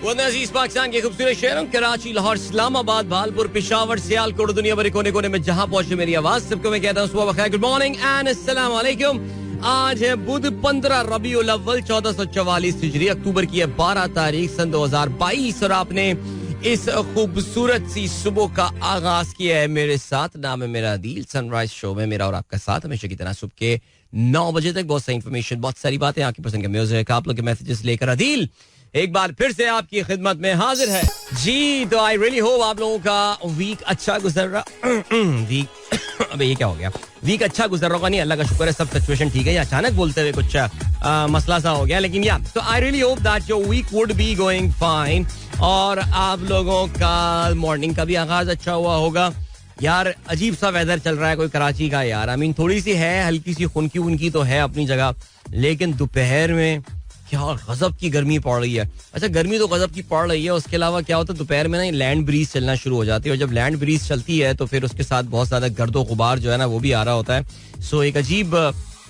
अजीज पाकिस्तान के खूबसूरत शहरों कराची, लाहौर, इस्लामाबाद, भालपुर, पेशावर, सियालकोट, दुनिया भर कोने कोने में जहां पहुंचे मेरी आवाज सबको मैं कहता हूं सुबह बखैर, गुड मॉर्निंग एंड अस्सलाम वालेकुम। आज है बुध 15 रबीउल अव्वल 1444 हिजरी, अक्टूबर की है 12 तारीख सन 2022 और आपने इस खूबसूरत सी सुबह का आगाज किया है मेरे साथ। नाम है मेरा अदील। सनराइज शो में मेरा और आपका साथ हमेशा की तरह सुबह के 9 बजे तक बहुत सारी इन्फॉर्मेशन, बहुत सारी बातें, आपकी पसंद के म्यूजिक, आप लोग के मैसेजेस लेकर अदील एक बार फिर से आपकी खिदमत में हाजिर है जी। तो आई रियली होप आप लोगों का वीक अच्छा गुजर रहा वीक अबे ये क्या हो गया, वीक अच्छा गुजर रहा होगा। नहीं, अल्लाह का शुक्र है सब सिचुएशन ठीक है। या अचानक बोलते हुए कुछ मसला सा हो गया, लेकिन या तो I really hope that your week would be going fine और आप लोगों का मॉर्निंग का भी आगाज अच्छा हुआ होगा। यार अजीब सा वेदर चल रहा है कोई कराची का यार। आई मीन थोड़ी सी है, हल्की सी खुनकी उनकी तो है अपनी जगह, लेकिन दोपहर में क्या गजब की गर्मी पड़ रही है। अच्छा, गर्मी तो गजब की पड़ रही है, उसके अलावा क्या होता है दोपहर में ना लैंड ब्रीज चलना शुरू हो जाती है और जब लैंड ब्रीज चलती है तो फिर उसके साथ बहुत ज्यादा गर्दो गुबार जो है ना वो भी आ रहा होता है। सो एक अजीब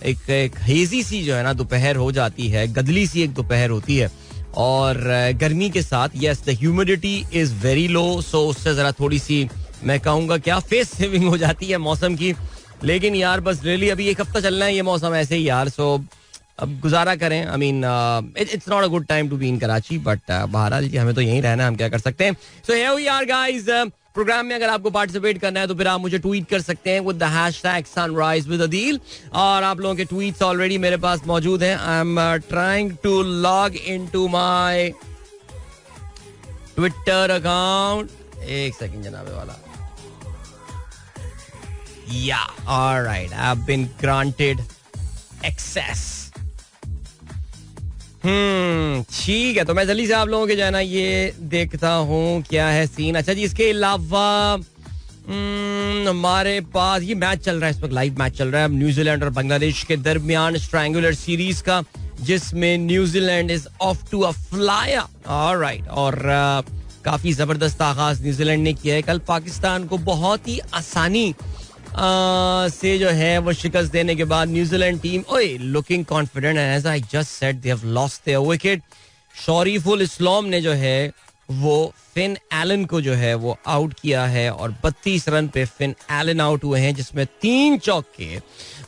एक हेजी सी जो है ना दोपहर हो जाती है, गदली सी एक दोपहर होती है और गर्मी के साथ yes the humidity is very low. So उससे जरा थोड़ी सी मैं कहूँगा क्या फेस सेविंग हो जाती है मौसम की। लेकिन यार बस रियली अभी एक हफ्ता चलना है ये मौसम ऐसे ही यार। सो अब गुजारा करें। I mean it's not a good time to be in Karachi, but बहरहाल हमें तो यहीं रहना है, हम क्या कर सकते हैं। So here we are guys. Program में अगर आपको पार्टिसिपेट करना है तो फिर आप मुझे ट्वीट कर सकते हैं with the hashtag sunrise with Adeel और आप लोगों के ट्वीट्स ऑलरेडी मेरे पास मौजूद हैं। I am trying to log into my Twitter account. एक सेकंड जनाबे वाला। या alright, I have been granted access. ठीक है, तो मैं जल्दी से आप लोगों के जो है ना ये देखता हूँ क्या है सीन। अच्छा जी, इसके अलावा हमारे पास ये मैच चल रहा है, इस वक्त लाइव मैच चल रहा है न्यूजीलैंड और बांग्लादेश के दरमियान ट्रायंगुलर सीरीज का, जिसमें New Zealand is off to a flyer. Alright, और काफी जबरदस्त आगाज न्यूजीलैंड ने किया है। कल पाकिस्तान को बहुत ही आसानी से जो है वो शिकस्त देने के बाद New Zealand team looking confident as I just said they have lost their wicket. Shariful Islam ने जो है वो फिन एलन को जो है वो आउट किया है और 32 रन पे फिन एलन आउट हुए हैं, जिसमें 3 चौके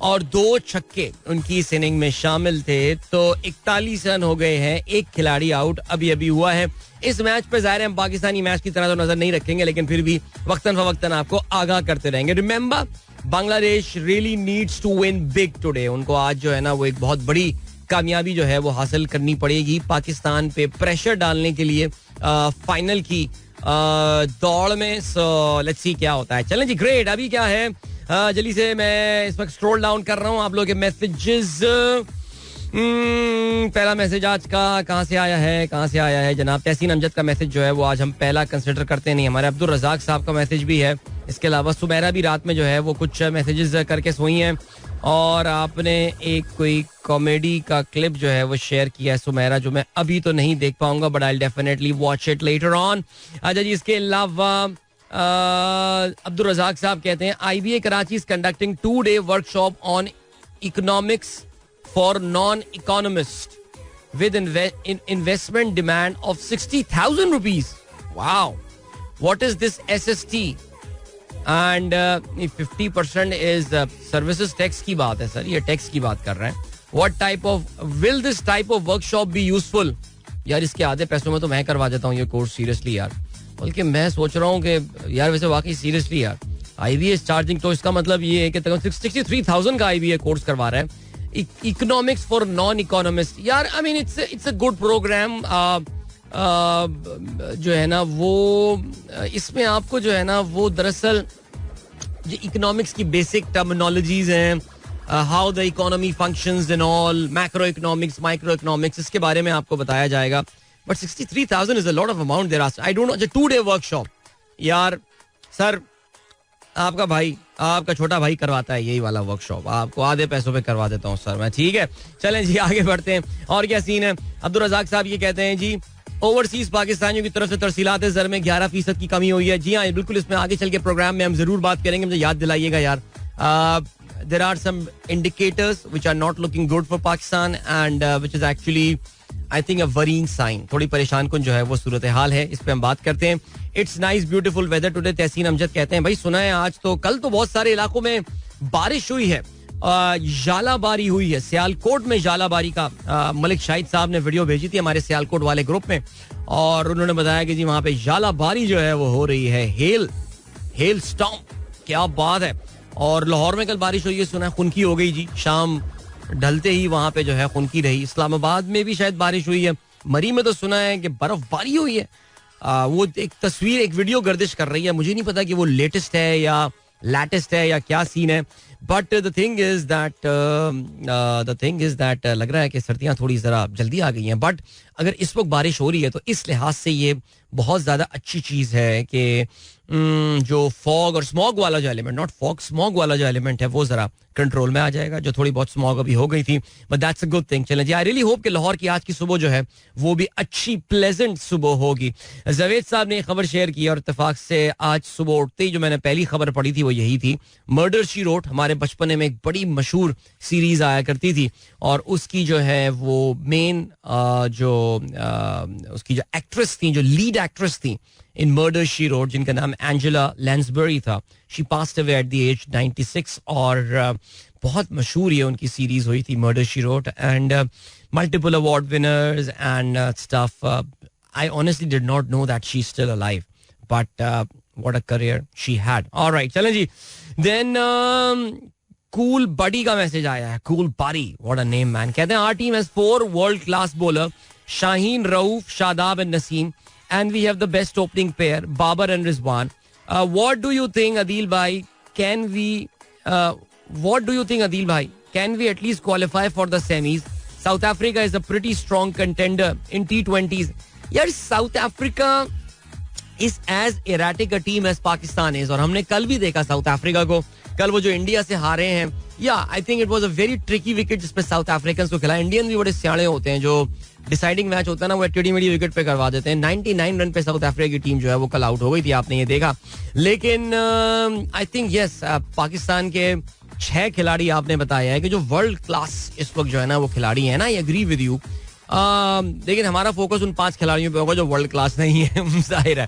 और 2 छक्के उनकी इस इनिंग में शामिल थे। तो 41 रन हो गए हैं, एक खिलाड़ी आउट अभी अभी हुआ है। इस मैच पे जाहिर है हम पाकिस्तानी मैच की तरह तो नजर नहीं रखेंगे, लेकिन फिर भी वक्तन फवक्तन आपको आगाह करते रहेंगे। Remember, Bangladesh really needs to win big today. उनको आज जो है ना वो एक बहुत बड़ी कामयाबी जो है वो हासिल करनी पड़ेगी पाकिस्तान पे प्रेशर डालने के लिए फाइनल की दौड़ में। सो लेट्स सी क्या होता है। चलें जी, ग्रेट। अभी क्या है जल्दी से मैं इस वक्त स्क्रॉल डाउन कर रहा हूँ आप लोगों के मैसेजेस। पहला मैसेज आज का कहाँ से आया है जनाब तहसीन अमजद का मैसेज जो है वो आज हम पहला कंसिडर करते नहीं। हमारे अब्दुल रजाक साहब का मैसेज भी है। इसके अलावा सुमेरा भी रात में जो है वो कुछ मैसेजेस करके सोई हैं और आपने एक कोई कॉमेडी का क्लिप जो है वो शेयर किया है सुमेरा, जो मैं अभी तो नहीं देख पाऊंगा but I will definitely watch it later on. अच्छा जी, इसके अलावा अब्दुल रजाक साहब कहते हैं IBA Karachi is conducting 2-day workshop on economics for non-economists with investment demand of 60,000 rupees. Wow. What is this SST? And 50% is services tax की बात है sir, ये टैक्स की बात कर रहे हैं। What type of, will this type of workshop be useful? यार इसके आधे पैसों में तो मैं करवा देता हूँ ये कोर्स, सीरियसली यार। बल्कि मैं सोच रहा हूँ कि यार वैसे वाकई सीरियसली यार IBA चार्जिंग, तो इसका मतलब ये है कि 63,000 का IBA कोर्स करवा रहा है इकोनॉमिक्स फॉर नॉन इकोनॉमिस्ट। यार I mean it's a good programme जो है ना वो इसमें आपको जो है ना वो दरअसल जो इकोनॉमिक्स की बेसिक टर्मिनोलॉजीज हैं, how the economy functions and all, macro economics, micro economics, इसके बारे में आपको बताया जाएगा। But 63,000 is a lot of amount there. I don't know, 2-day workshop यार सर आपका भाई, आपका छोटा भाई करवाता है यही वाला वर्कशॉप, आपको आधे पैसों पे करवा देता हूँ सर मैं। ठीक है, चलें जी आगे बढ़ते हैं। और क्या सीन है, अब्दुल रजाक साहब ये कहते हैं जी ओवरसीज पाकिस्तानियों की तरफ से तरसीलात ज़र में 11% की कमी हुई है। जी हाँ, बिल्कुल, इसमें आगे चल के प्रोग्राम में हम जरूर बात करेंगे, मुझे याद दिलाइएगा यार। there are some indicators which are not looking good for Pakistan and which is actually I think a worrying sign, थोड़ी परेशान कुन जो है वो सूरत हाल है. इस पे हम बात करते हैं. It's nice beautiful weather today. Tahseen Amjad कहते हैं भाई सुना है आज तो, कल तो बहुत सारे इलाकों में बारिश हुई है, जालाबारी हुई है. सियालकोट में जालाबारी का मलिक शाहिद साहब ने वीडियो भेजी थी हमारे सियालकोट वाले ग्रुप में, और उन्होंने बताया कि जी वहां पे जालाबारी जो है वो हो रही है. हेल स्टॉर्म, क्या बात है. और लाहौर में कल बारिश हुई है, सुना है खुनकी हो गई जी, शाम ढलते ही वहां पे जो है खुनकी रही. इस्लामाबाद में भी शायद बारिश हुई है. मरी में तो सुना है कि बर्फबारी हुई है. वो एक तस्वीर, एक वीडियो गर्दिश कर रही है. मुझे नहीं पता कि वो लेटेस्ट है या लेटेस्ट है या क्या सीन है, but the thing is that लग रहा है कि सर्दियां थोड़ी जरा जल्दी आ गई हैं. बट अगर इस वक्त बारिश हो रही है तो इस लिहाज से ये बहुत ज्यादा अच्छी चीज है कि जो फॉग और स्मॉग वाला जो एलिमेंट, नॉट फॉग, स्मॉग वाला जो एलिमेंट है वो जरा कंट्रोल में आ जाएगा, जो थोड़ी बहुत स्मॉग अभी हो गई थी. But that's a good thing. चलें जी, आई रियली होप कि लाहौर की आज की सुबह जो है वो भी अच्छी प्लेजेंट सुबह होगी. जावेद साहब ने एक खबर शेयर की और इत्तेफाक से आज सुबह उठते ही जो मैंने पहली खबर पढ़ी थी वो यही थी. मर्डर शी रोट हमारे बचपने में एक बड़ी मशहूर सीरीज आया करती थी, और उसकी जो है वो मेन उसकी जो एक्ट्रेस थी, जो लीड एक्ट्रेस थी इन मर्डर शी रोट, जिनका नाम एंजेला लैंसबरी था, she passed away at the age 96. और बहुत मशहूर ये उनकी सीरीज हुई थी Murder She Wrote, and multiple award winners and stuff. I honestly did not know that she is still alive, but what a career she had. Alright, चलें जी. Then cool बडी का मैसेज आया है. कूल बारी, what a name man. कहते हैं our team has 4 world class bowler, Shaheen, Rauf, Shadab and Naseem, and we have the best opening pair, Babar and Rizwan. What do you think, Adil bhai? What do you think, Adil bhai? Can we at least qualify for the semis? South Africa is a pretty strong contender in T20s. यार South Africa is as erratic a team as Pakistan is. और हमने कल भी देखा south Africa को, कल वो जो इंडिया से हारे हैं. या I think it was a very tricky wicket जिसपे साउथ अफ्रीकन को खिला. इंडियन भी बड़े सियाणे होते हैं, जो डिसाइडिंग मैच होता है ना वो टेढ़ी मेढ़ी विकेट पे करवा देते हैं. 99 रन पे साउथ अफ्रीका की टीम जो है वो कल आउट हो गई थी, आपने ये देखा. लेकिन आई थिंक यस, पाकिस्तान के 6 खिलाड़ी आपने बताया है कि जो वर्ल्ड क्लास इस वक्त जो है ना वो खिलाड़ी है ना. I agree with you. लेकिन हमारा फोकस उन 5 खिलाड़ियों पे होगा जो वर्ल्ड क्लास नहीं है, जाहिर है.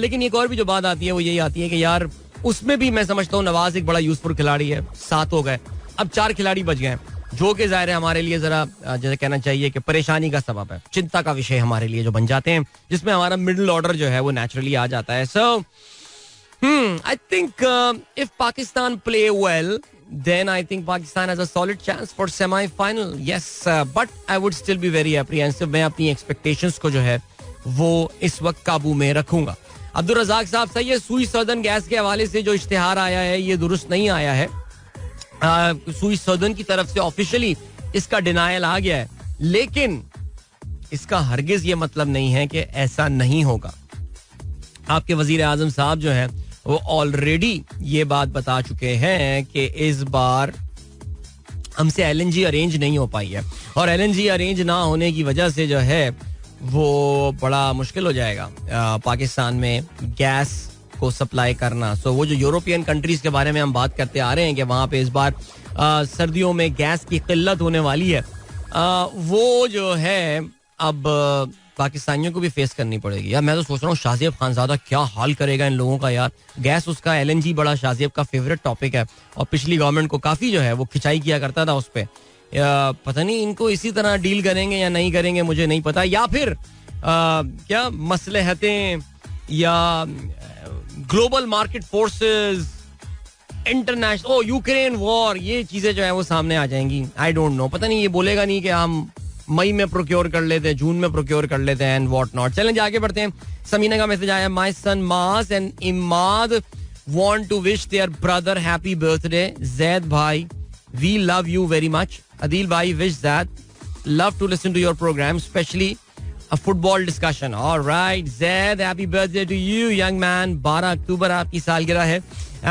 लेकिन एक और भी जो बात आती है वो यही आती है कि यार उसमें भी मैं समझता हूँ नवाज एक बड़ा यूजफुल खिलाड़ी है. 7 हो गए, अब 4 खिलाड़ी बच गए, जो कि जाहिर है हमारे लिए जरा जैसे कहना चाहिए कि परेशानी का सबब है, चिंता का विषय हमारे लिए जो बन जाते हैं, जिसमें हमारा मिडिल ऑर्डर जो है वो नेचुरली आ जाता है. So I think if Pakistan play well then I think Pakistan has a solid chance for semi-final. Yes, but I would still be very apprehensive. मैं अपनी expectations को जो है वो इस वक्त काबू में रखूंगा. अब्दुल रज़ाक साहब, सही है, सुई सदन गैस के हवाले से जो इश्तिहार आया है ये दुरुस्त नहीं आया है. सुई सदन की तरफ से ऑफिशियली इसका डिनायल आ गया है, लेकिन इसका हरगिज ये मतलब नहीं है कि ऐसा नहीं होगा. आपके वजीर आजम साहब जो है वो ऑलरेडी ये बात बता चुके हैं कि इस बार हमसे LNG अरेंज नहीं हो पाई है, और LNG अरेंज ना होने की वजह से जो है वो बड़ा मुश्किल हो जाएगा पाकिस्तान में गैस को सप्लाई करना. सो वो जो यूरोपियन कंट्रीज के बारे में हम बात करते आ रहे हैं कि वहाँ पे इस बार सर्दियों में गैस की किल्लत होने वाली है, वो जो है अब पाकिस्तानियों को भी फेस करनी पड़ेगी. यार मैं तो सोच रहा हूँ शाहजेब खानजादा क्या हाल करेगा इन लोगों का. यार गैस, उसका LNG बड़ा शाहजेब का फेवरेट टॉपिक है, और पिछली गवर्नमेंट को काफी जो है वो खिंचाई किया करता था उस पर. पता नहीं इनको इसी तरह डील करेंगे या नहीं करेंगे, मुझे नहीं पता. या फिर क्या मसलहतें या global market forces, international Ukraine war, ये चीजें जो है वो सामने आ जाएंगी. आई डोंट नो, पता नहीं, ये बोलेगा नहीं कि हम मई में प्रोक्योर कर लेते हैं, जून में प्रोक्योर कर लेते हैं एंड व्हाट नॉट. चलें आगे बढ़ते हैं. समीना का मैसेज आया, माय सन मास and Imad want to wish their brother happy birthday. Zaid भाई, we love you very much. Adeel भाई, wish that, love to listen to your programme, specially a football discussion. All right, Zaid, happy birthday to you, young man. 12 अक्टूबर आपकी सालगिरह है,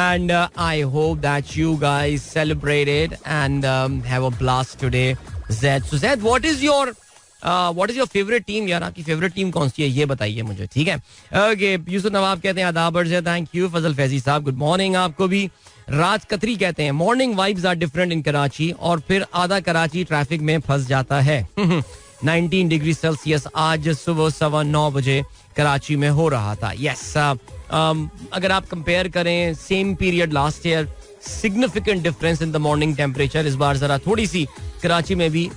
and I hope that you guys celebrated and have a blast today, Zaid. So Zaid, what is your favorite team? यार आपकी favorite team कौन सी है ये बताइए मुझे, ठीक है? Okay, यूसुफ नवाब कहते हैं आदाब से, थैंक यू. फजल फैजी साहब, गुड मॉर्निंग आपको भी. राज कतरी कहते हैं morning vibes are different in Karachi, और फिर आधा कराची ट्रैफिक में फंस जाता है. 19 डिग्री सेल्सियस आज सुबह 9:15 बजे कराची में हो रहा था. यस, अगर आप कंपेयर करें same period last year, significant difference in the morning temperature. इस बार जरा थोड़ी सी कराची में भी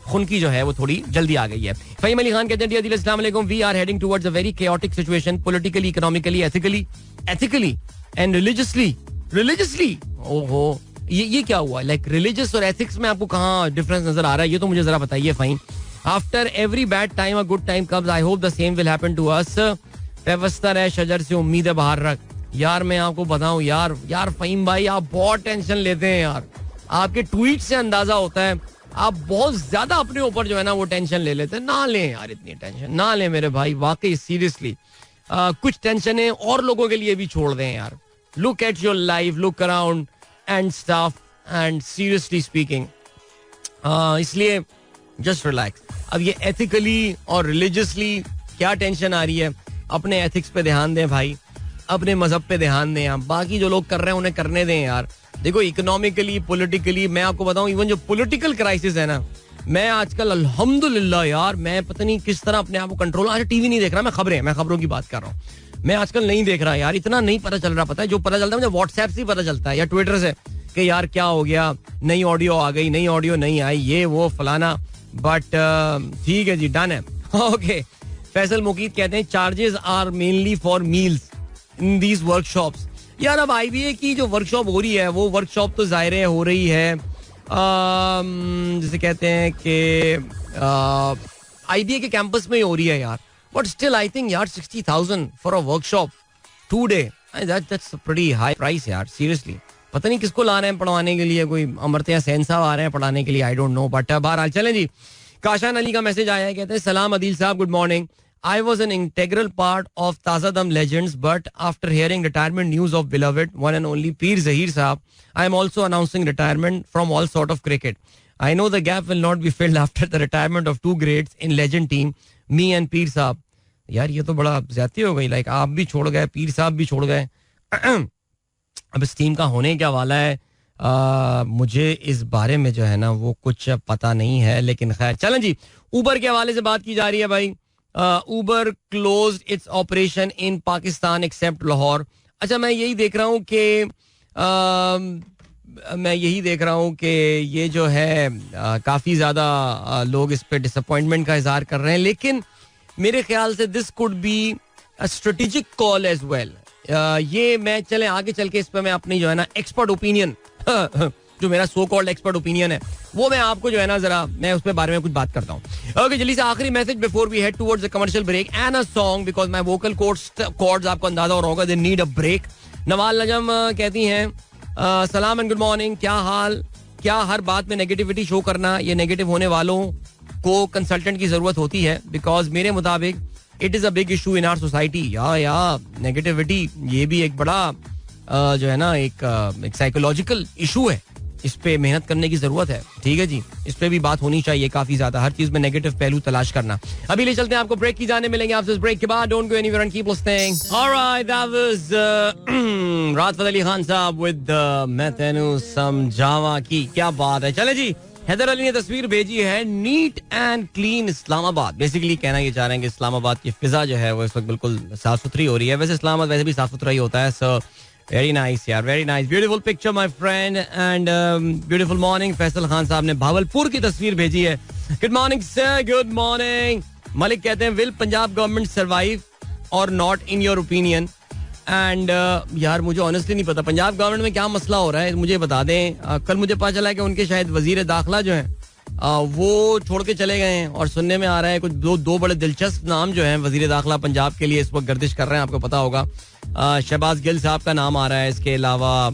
खुनकी जो है वो थोड़ी जल्दी आ गई है. फहीम अली खान कहते हैं डियर अस्सलाम वालेकुम, we are heading towards a very chaotic situation politically, economically, ethically and religiously. ओहो, ये क्या हुआ? लाइक रिलीजियस और एथिक्स में आपको कहाँ डिफरेंस नजर आ रहा है? ये तो मुझे जरा बताइए Faheem. After every bad time a good time comes. I hope the same will happen to us. पेवस्तर है शजर से उम्मीद है बाहर रख. यार मैं आपको बताऊं यार फहीम भाई, आप बहुत टेंशन लेते हैं यार. आपके ट्वीट से अंदाजा होता है आप बहुत ज्यादा अपने ऊपर जो है ना वो टेंशन ले लेते हैं. ना लें यार, इतनी टेंशन ना लें मेरे भाई, वाकई सीरियसली. कुछ टेंशनें और लोगों के लिए भी छोड़ दें यार. Look at your life, look around and stuff, and seriously speaking, इसलिए जस्ट रिलैक्स. अब ये एथिकली और रिलीजियसली क्या टेंशन आ रही है? अपने एथिक्स पे ध्यान दें भाई, अपने मजहब पे ध्यान दें. आप बाकी जो लोग कर रहे हैं उन्हें करने दें यार. देखो इकोनॉमिकली, पॉलिटिकली, मैं आपको बताऊं इवन जो पॉलिटिकल क्राइसिस है ना, मैं आजकल अल्हम्दुलिल्लाह यार, मैं पता नहीं किस तरह अपने आप को कंट्रोल. आज टीवी नहीं देख रहा, मैं खबरों की बात कर रहा हूँ. मैं आजकल नहीं देख रहा यार, इतना नहीं पता चल रहा. पता है जो पता चलता है मुझे व्हाट्सएप से ही पता चलता है या ट्विटर से कि यार क्या हो गया, नई ऑडियो आ गई, नई ऑडियो नहीं आई, ये वो फलाना. बट ठीक है जी, डन है. ओके. फैसल मुकीद कहते हैं charges are mainly for meals in these workshops. यार अब आईबीए की जो वर्कशॉप हो रही है वो वर्कशॉप तो जाहिर हो रही है, जैसे कहते हैं कि आईबीए के कैंपस में ही हो रही है यार. बट स्टिल आई थिंक यार 60,000 for a workshop 2 day, that's a pretty high price यार. सीरियसली पता नहीं किसको ला रहे हैं पढ़वाने के लिए, कोई अमरतिया सैन साहब आ रहे हैं पढ़ाने के लिए, आई डोंट नो. बट बहरहाल चलें जी. काशान अली का मैसेज आया है, कहते हैं सलाम अदील साहब, good morning. I was an integral part of Tazadam Legends, but after hearing retirement news of beloved one and only Peer Zahir Saab, I am also announcing retirement from all sort of cricket. I know the gap will not be filled after the retirement of 2 greats in legend team, me and Peer Saab. यार ये तो बड़ा ज्यादती हो गई. Like आप भी छोड़ गए, पीर साहब भी छोड़ गए. अब इस टीम का होने क्या वाला है मुझे इस बारे में जो है ना वो कुछ पता नहीं है, लेकिन खैर चलें जी. ऊबर के हवाले से बात की जा रही है भाई. Uber closed its operation in Pakistan except Lahore. अच्छा मैं यही देख रहा हूँ कि ये जो है काफ़ी ज़्यादा लोग इस पे डिसअपॉइंटमेंट का इजहार कर रहे हैं, लेकिन मेरे ख्याल से this could be a strategic call as well. ये मैं चले आगे चल के इस पे मैं अपनी जो है ना एक्सपर्ट ओपिनियन जो मेरा सो कॉल्ड एक्सपर्ट ओपिनियन है वो मैं आपको जो है ना जरा मैं उस पे बारे में कुछ बात करता हूँ. ओके, जल्दी से आखिरी message before we head towards the commercial break and a song, because my vocal cords आपको अंदाजा हो रहा होगा, they need a break. Nawal नजम कहती हैं सलाम एंड गुड मॉर्निंग, क्या हाल. क्या हर बात में नेगेटिविटी शो करना, ये नेगेटिव होने वालों को कंसल्टेंट की जरूरत होती है, बिकॉज मेरे मुताबिक it is a big issue in our society. या नेगेटिविटी ये भी एक बड़ा जो है ना एक साइकोलॉजिकल इशू है, इस पे मेहनत करने की जरूरत है. ठीक है जी, इस पे भी बात होनी चाहिए काफी ज्यादा, हर चीज में नेगेटिव पहलू तलाश करना. अभी ले चलते हैं आपको ब्रेक की जाने, मिलेंगे आपसे इस ब्रेक के बाद. Don't go anywhere and keep listening. Alright, that was राहत अली खान साहब विद मैं तेनू समझावा की. क्या बात है. चले जी, हैदर अली ने तस्वीर भेजी है neat and clean Islamabad. Basically कहना ये चाह रहे हैं कि इस्लामाबाद की फिजा जो है वो इस वक्त बिल्कुल साफ सुथरी हो रही है. वैसे इस्लामाबाद वैसे भी साफ सुथरा ही होता है. सो वेरी नाइस यार, very nice, beautiful picture my friend and beautiful morning. Faisal Khan साहब ने भावलपुर की तस्वीर भेजी है. Good morning sir, good morning. Malik कहते हैं विल पंजाब गवर्नमेंट सर्वाइव और not in your opinion. And यार मुझे ऑनेस्टली नहीं पता पंजाब गवर्नमेंट में क्या मसला हो रहा है, मुझे बता दें. कल मुझे पता चला कि उनके शायद वजीर दाखिला जो हैं वो छोड़ के चले गए हैं, और सुनने में आ रहा है कुछ दो बड़े दिलचस्प नाम जो हैं वजीर दाखिला पंजाब के लिए इस वक्त गर्दिश कर रहे हैं. आपको पता होगा शहबाज गिल साहब का नाम आ रहा है, इसके अलावा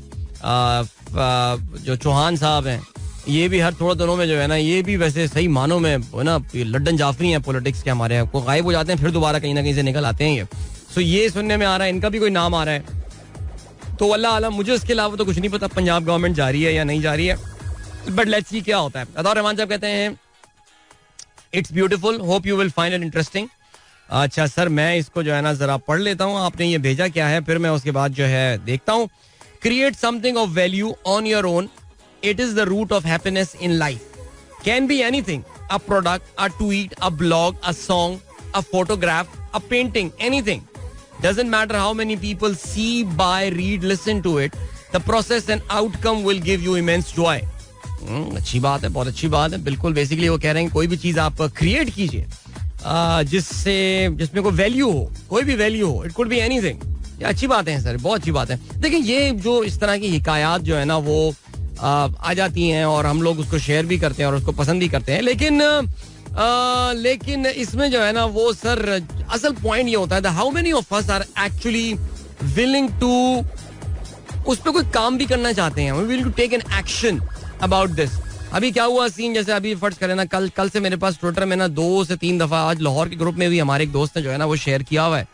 जो चौहान साहब हैं ये भी हर थोड़े दिनों में जो है ना ये भी वैसे सही मानों में ना लड्डन जाफरी हैं पॉलिटिक्स के हमारे, को गायब हो जाते हैं फिर दोबारा कहीं ना कहीं से निकल आते हैं ये. सो ये सुनने में आ रहा है इनका भी कोई नाम आ रहा है. तो अल्लाह आलम, मुझे इसके अलावा तो कुछ नहीं पता पंजाब गवर्नमेंट जा रही है या नहीं जा रही है, बट लेट्स सी क्या होता है. अताउर रहमान साहब कहते हैं it's beautiful, hope you will find it interesting. अच्छा सर, मैं इसको जो है ना जरा पढ़ लेता हूँ, आपने ये भेजा क्या है, फिर मैं उसके बाद जो है देखता हूँ. Create something of value on your own, it is the root of happiness in life. Can be anything, a product, a tweet, a blog, a song, a photograph, a painting, anything. Doesn't matter how many people see, buy, read, listen to it. The process and outcome will give you immense joy. अच्छी बात है, बहुत अच्छी बात है. बिल्कुल basically वो कह रहे हैं कोई भी चीज आप क्रिएट कीजिए जिसमें कोई वैल्यू हो, कोई भी वैल्यू हो. It could be anything. अच्छी बात है सर, बहुत अच्छी बात है. देखिए ये जो इस तरह की हिकायात जो है ना वो आ जाती हैं और हम लोग उसको शेयर भी करते हैं और उसको पसंद भी करते हैं, लेकिन इसमें जो है ना वो सर असल पॉइंट ये होता है how many of us are actually willing to उस पर कोई काम भी करना चाहते हैं, willing to take an action about this. अभी क्या हुआ सीन, जैसे अभी फर्ज करें ना, कल से मेरे पास ट्विटर में ना 2 से 3 दफा, आज लाहौर के ग्रुप में भी हमारे एक दोस्त ने जो है ना वो शेयर किया हुआ है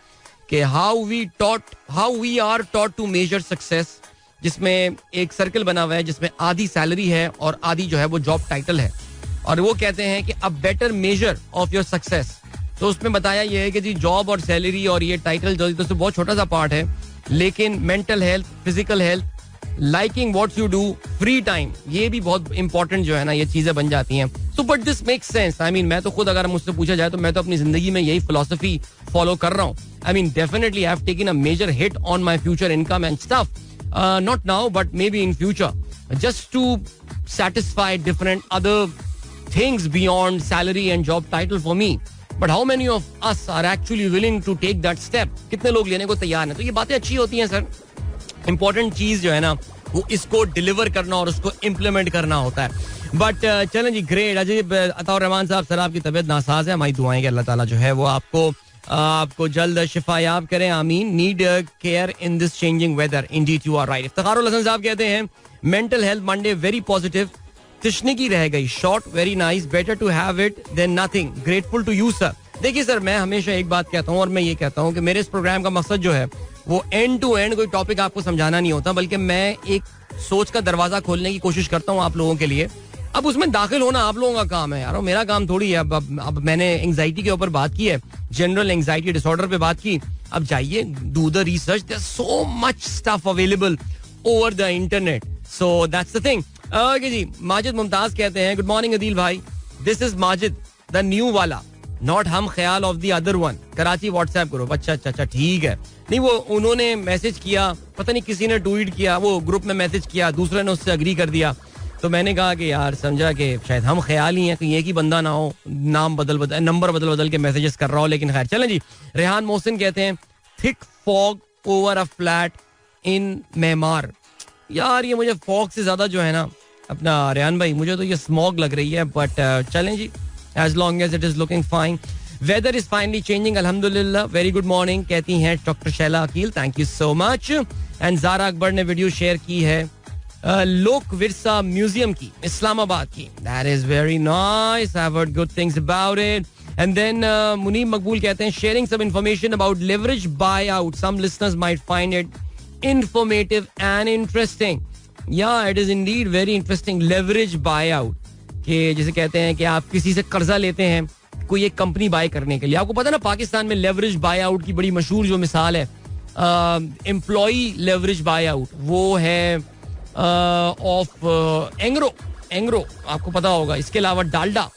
कि how we are taught to measure success, जिसमें एक सर्कल बना हुआ है जिसमें आधी सैलरी है और आधी जो है वो जॉब टाइटल है. और वो कहते हैं कि a better measure of your success. तो उसमें बताया ये है कि जी जॉब और सैलरी और ये टाइटल जो तो बहुत छोटा सा पार्ट है, लेकिन mental health, physical health, liking what you do, free time, ये भी बहुत इंपॉर्टेंट जो है ना ये चीजें बन जाती हैं. So but this makes sense. I mean मैं तो खुद, अगर मुझसे पूछा जाए तो मैं तो अपनी जिंदगी में यही फिलॉसफी फॉलो कर रहा हूँ. I mean definitely I have taken a major hit on my future income and stuff, not now but maybe in future, just to satisfy different other things beyond salary and job title for me. But how many of us are actually willing to take that step? कितने लोग लेने को तैयार हैं? तो ये बातें अच्छी होती हैं सर. इंपॉर्टेंट चीज जो है ना वो इसको डिलीवर करना और उसको इम्प्लीमेंट करना होता है. बट चलें जी, ग्रेट. अजय अताउर रहमान साहब, सर आपकी तबीयत नासाज है, हमारी दुआएं कि अल्लाह ताला जो है वो आपको जल्द शिफायाब करें, आमीन. Need care in this changing weather. Indeed you are right. Iftikharul Hasan साहब कहते हैं mental health Monday very positive. तशनीकी रह गई, short, very nice, better to have it than nothing, grateful to you sir. देखिए सर, मैं हमेशा एक बात कहता हूँ और मैं ये कहता हूँ कि मेरे इस प्रोग्राम का मकसद जो है वो एंड टू एंड कोई टॉपिक आपको समझाना नहीं होता, बल्कि मैं एक सोच का दरवाजा खोलने की कोशिश करता हूँ आप लोगों के लिए. अब उसमें दाखिल होना आप लोगों का काम है यार, और मेरा काम थोड़ी है. अब मैंने एंजाइटी के ऊपर बात की है, जनरल एंजाइटी डिसऑर्डर पे बात की. अब जाइए, do the research, there so much stuff available over the internet. So that's the thing. Okay जी. माजिद मुमताज कहते हैं गुड मॉर्निंग अदील भाई, this is Majid the new वाला, नॉट हम ख्याल of the other one, Karachi WhatsApp group. अच्छा ठीक है. नहीं, वो उन्होंने मैसेज किया, पता नहीं किसी ने ट्वीट किया, वो ग्रुप में मैसेज किया, दूसरे ने उससे अग्री कर दिया. तो मैंने कहा कि यार समझा कि शायद हम ख्याल ही हैं, कहीं एक ही बंदा ना हो, नाम नंबर बदल के मैसेजेस कर रहा हो. लेकिन खैर चलें जी. रेहान मोहसिन कहते हैं thick fog over a flat in Maymar. यार ये मुझे फॉग से ज्यादा जो है ना अपना रेहान भाई, मुझे तो ये स्मॉग लग रही है. बट चलें जी, as long as it is looking fine. Weather is finally changing, अल्हम्दुलिल्लाह. वेरी गुड मॉर्निंग कहती हैं doctor Shaila Aqeel, thank you so much. And Zara Akbar ने वीडियो शेयर की है लोक विरसा म्यूजियम की, इस्लामाबाद की. That is very nice, I have heard good things about it. And then Munib Maqbool कहते हैं sharing some information about leverage buy out, some listeners might find it informative and interesting. Yeah, it is indeed very interesting. Leverage buyout, कि जिसे कहते हैं कि आप किसी से कर्जा लेते हैं कोई एक कंपनी बाय करने के लिए. आपको पता है ना पाकिस्तान में लेवरेज बायआउट की बड़ी मशहूर जो मिसाल है, एम्प्लॉई लेवरेज बायआउट, वो है ऑफ एंग्रो, आपको पता होगा. इसके अलावा डालडा,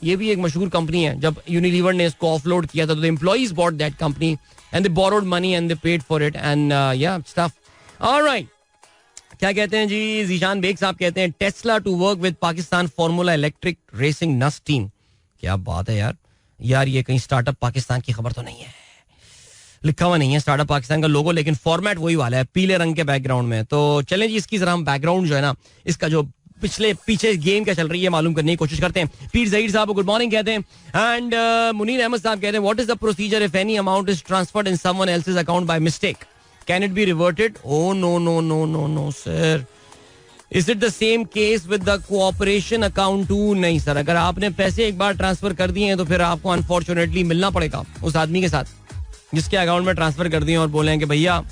ये भी एक मशहूर कंपनी है. जब यूनिलीवर ने इसको ऑफलोड किया था तो employees bought that company and they borrowed money and they paid for it and yeah stuff. All right, क्या कहते हैं जी, जीशान बेग साहब कहते हैं Tesla to work with Pakistan formula electric racing NUST team. क्या बात है यार ये कहीं स्टार्टअप पाकिस्तान की खबर तो नहीं है, लिखा हुआ नहीं है स्टार्टअप पाकिस्तान का लोगो, लेकिन फॉर्मेट वही वाला है, पीले रंग के बैकग्राउंड में. तो चलें जी, इसकी जरा हम बैकग्राउंड जो है ना, इसका जो पीछे गेम क्या चल रही है मालूम करने की कोशिश करते हैं. पीर जहीर साहब गुड मॉर्निंग कहते हैं. एंड मुनीर अहमद साहब कहते हैं what is the procedure if any amount is transferred in someone else's account by mistake, can it be reverted? Oh no sir. Is it the same case with the cooperation account too? नहीं sir, अगर आपने पैसे एक बार transfer कर दिए हैं तो फिर आपको अनफॉर्चुनेटली मिलना पड़ेगा उस आदमी के साथ जिसके अकाउंट में ट्रांसफर कर दिए और बोले कि भैया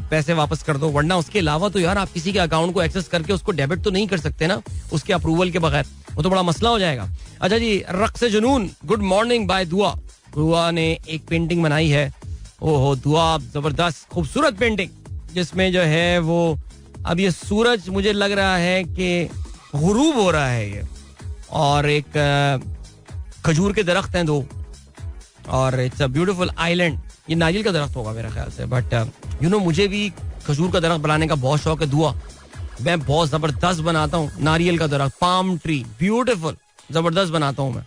पैसे वापस कर दो. वरना उसके अलावा तो यार आप किसी के अकाउंट को एक्सेस करके उसको डेबिट तो नहीं कर सकते ना उसके अप्रूवल के बगैर, वो तो बड़ा मसला हो जाएगा. अच्छा जी, रक्स जुनून गुड मॉर्निंग बाय दुआ ने एक पेंटिंग बनाई है. ओहो दुआ, जबरदस्त खूबसूरत पेंटिंग, जिसमें जो है वो अब ये सूरज मुझे लग रहा है कि गुरूब हो रहा है. ये और एक खजूर के दरख्त हैं 2 और इट्स अ ब्यूटीफुल आइलैंड. ये नारियल का दरख्त होगा मेरे ख्याल से, बट यू नो मुझे भी खजूर का दरख्त बनाने का बहुत शौक है. दुआ मैं बहुत जबरदस्त बनाता हूँ. नारियल का दरख्त, पाम ट्री, ब्यूटीफुल, जबरदस्त बनाता हूँ मैं.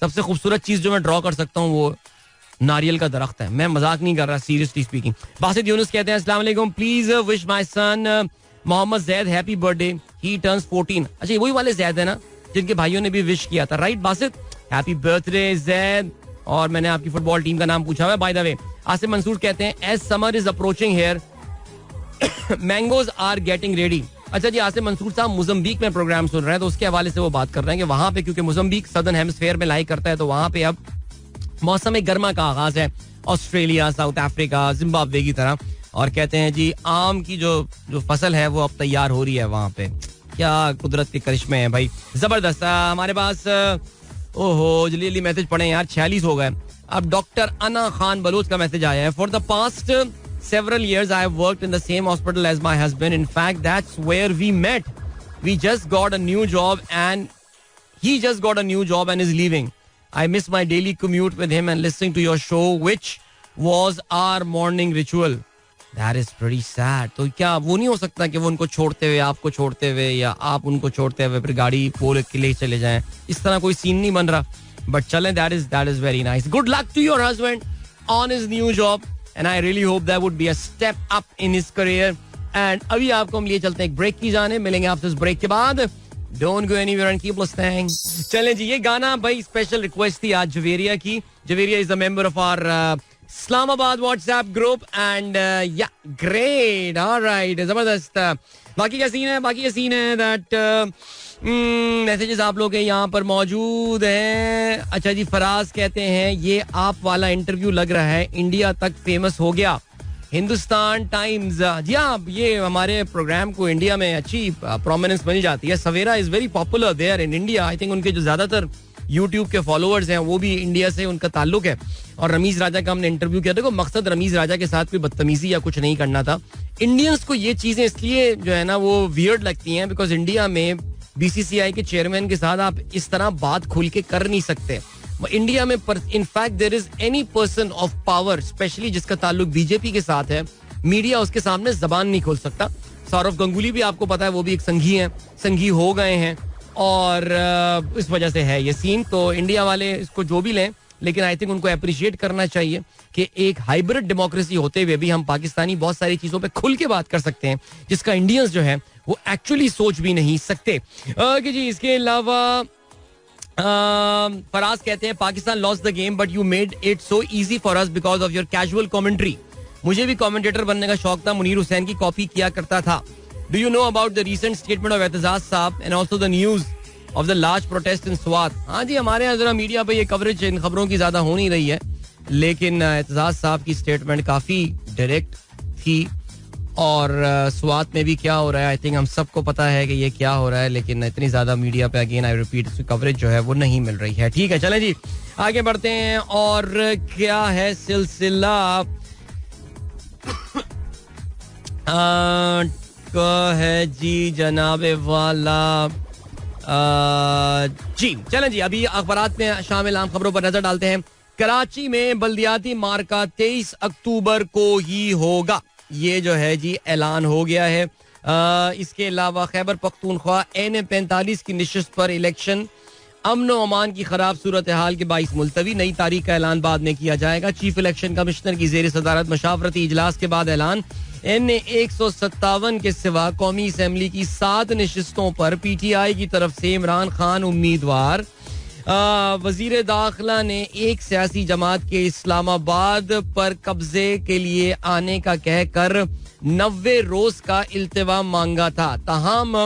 सबसे खूबसूरत चीज जो मैं ड्रॉ कर सकता हूँ वो नारियल का दरख्त है. मैं मजाक नहीं कर रहा, सीरियसली स्पीकिंग. बासित यूनुस कहते हैं अस्सलाम वालेकुम, please wish my son Mohammad Zaid happy birthday, he turns 14. अच्छा, ये वही वाले जैद है ना जिनके भाइयों ने भी विश किया था, right Basit? Happy birthday Zaid. और मैंने आपकी फुटबॉल टीम का नाम पूछा हुआ है by the way. Asif Mansoor कहते हैं as summer is approaching here mangoes are getting ready. अच्छा जी, आसिफ मंसूर साहब मोज़म्बिक में प्रोग्राम सुन रहे हैं तो उसके हवाले से वो बात कर रहे हैं कि वहां पे क्योंकि मोज़म्बिक सदर्न हेमिस्फीयर में लाई करता है तो वहां पे अब मौसम गर्मा का आगाज है. ऑस्ट्रेलिया, साउथ अफ्रीका, जिम्बाब्वे की तरह. और कहते हैं जी आम की जो फसल है वो अब तैयार हो रही है वहां पे. क्या कुदरत के करिश्मे हैं भाई, जबरदस्त. हमारे पास ओहो जल्दी जल्दी मैसेज पढ़े यार, 46 हो गए. अब डॉक्टर अना खान बलोच का मैसेज आया है. For the past several years I have worked in the same hospital as my husband. In fact, that's where we met. We just got a new job and he just got a new job and is leaving. I miss my daily commute with him and listening to your show, which was our morning ritual. That is pretty sad. तो क्या वो नहीं हो सकता कि वो उनको छोड़ते हुए, आपको छोड़ते हुए, या आप उनको छोड़ते हुए फिर गाड़ी पोल के लिए चले जाएं? इस तरह कोई सीन नहीं बन रहा. बट चलें, that is very nice. Good luck to your husband on his new job. And I really hope that would be a step up in his career. And अभी आपको हम लिए चलते हैं एक ब्रेक की जाने. मिलेंगे आपसे इस ब्रेक के बाद. Don't go anywhere and keep listening. चलें जी, ये गाना भाई स्पेशल रिक्वेस्ट थी आज जवेरिया की. Javeria is a member of our Islamabad WhatsApp group and yeah, great. All right, जबरदस्त. बाकी का सीन है that मैसेजेस आप लोग के यहाँ पर मौजूद हैं. अच्छा जी, फराज कहते हैं ये आप वाला इंटरव्यू लग रहा है इंडिया तक फेमस हो गया. हिंदुस्तान टाइम्स. जी हाँ, ये हमारे प्रोग्राम को इंडिया में अच्छी प्रोमिनेंस बनी जाती है. Savera is very popular there in India. I think उनके जो ज्यादातर यूट्यूब के फॉलोअर्स हैं वो भी इंडिया से उनका ताल्लुक है. और रमीज राजा का हमने इंटरव्यू किया. देखो, मकसद रमीज राजा के साथ कोई बदतमीजी या कुछ नहीं करना था. इंडियंस को ये चीजें इसलिए जो है ना वो वियर्ड लगती हैं बिकॉज इंडिया में बीसीसीआई के चेयरमैन के साथ आप इस तरह बात खुल के कर नहीं सकते. इंडिया में in fact there is any person of power specially जिसका ताल्लुक बीजेपी के साथ है, मीडिया उसके सामने जबान नहीं खोल सकता. सौरव गंगुली भी आपको पता है वो भी एक संघी हैं, संघी हो गए हैं और इस वजह से है ये सीन. तो इंडिया वाले इसको जो भी लें, लेकिन आई थिंक उनको अप्रिशिएट करना चाहिए कि एक हाइब्रिड डेमोक्रेसी होते हुए भी हम पाकिस्तानी बहुत सारी चीजों पे खुल के बात कर सकते हैं जिसका इंडियंस जो है वो एक्चुअली सोच भी नहीं सकते. ओके जी, इसके अलावा फराज कहते हैं Pakistan lost the game but you made it so easy for us because of your casual commentary. मुझे भी कमेंटेटर बनने का शौक था, मुनीर हुसैन की कॉपी किया करता था. Do you know about the recent statement of Aitzaz साहब and also the news of the large protest in Swat? हाँ जी, हमारे यहाँ जरा मीडिया पे ये कवरेज इन खबरों की ज्यादा हो नहीं रही है, लेकिन एतजाज साहब की स्टेटमेंट काफी डायरेक्ट थी. और स्वात में भी क्या हो रहा है आई थिंक हम सबको पता है कि ये क्या हो रहा है, लेकिन इतनी ज्यादा मीडिया पे अगेन आई रिपीट कवरेज जो है वो नहीं मिल रही है. ठीक है, चलें जी आगे बढ़ते हैं. और क्या है सिलसिला है जी जनाबे वाला. जी चलें जी, अभी अखबारात में शामिल आम खबरों पर नजर डालते हैं. कराची में बल्दियाती मार्का 23 अक्टूबर को ही होगा, ये जो है जी ऐलान हो गया है. इसके अलावा खैबर पख्तूनख्वा NA-45 की निशस्त पर इलेक्शन अमन व अमान की खराब सूरत हाल के बाइस मुलतवी, नई तारीख का ऐलान बाद में किया जाएगा. चीफ इलेक्शन कमिश्नर की जेर सदारत मशावरती इजलास के बाद ऐलान. NA-157 के सिवा कौमी असम्बली की 7 नशिस्तों पर PTI की तरफ से इमरान खान उम्मीदवार. वजीर दाखिला ने एक सियासी जमात के इस्लामाबाद पर कब्जे के लिए आने का कहकर 90 रोज का इल्तिवा मांगा था. ताहम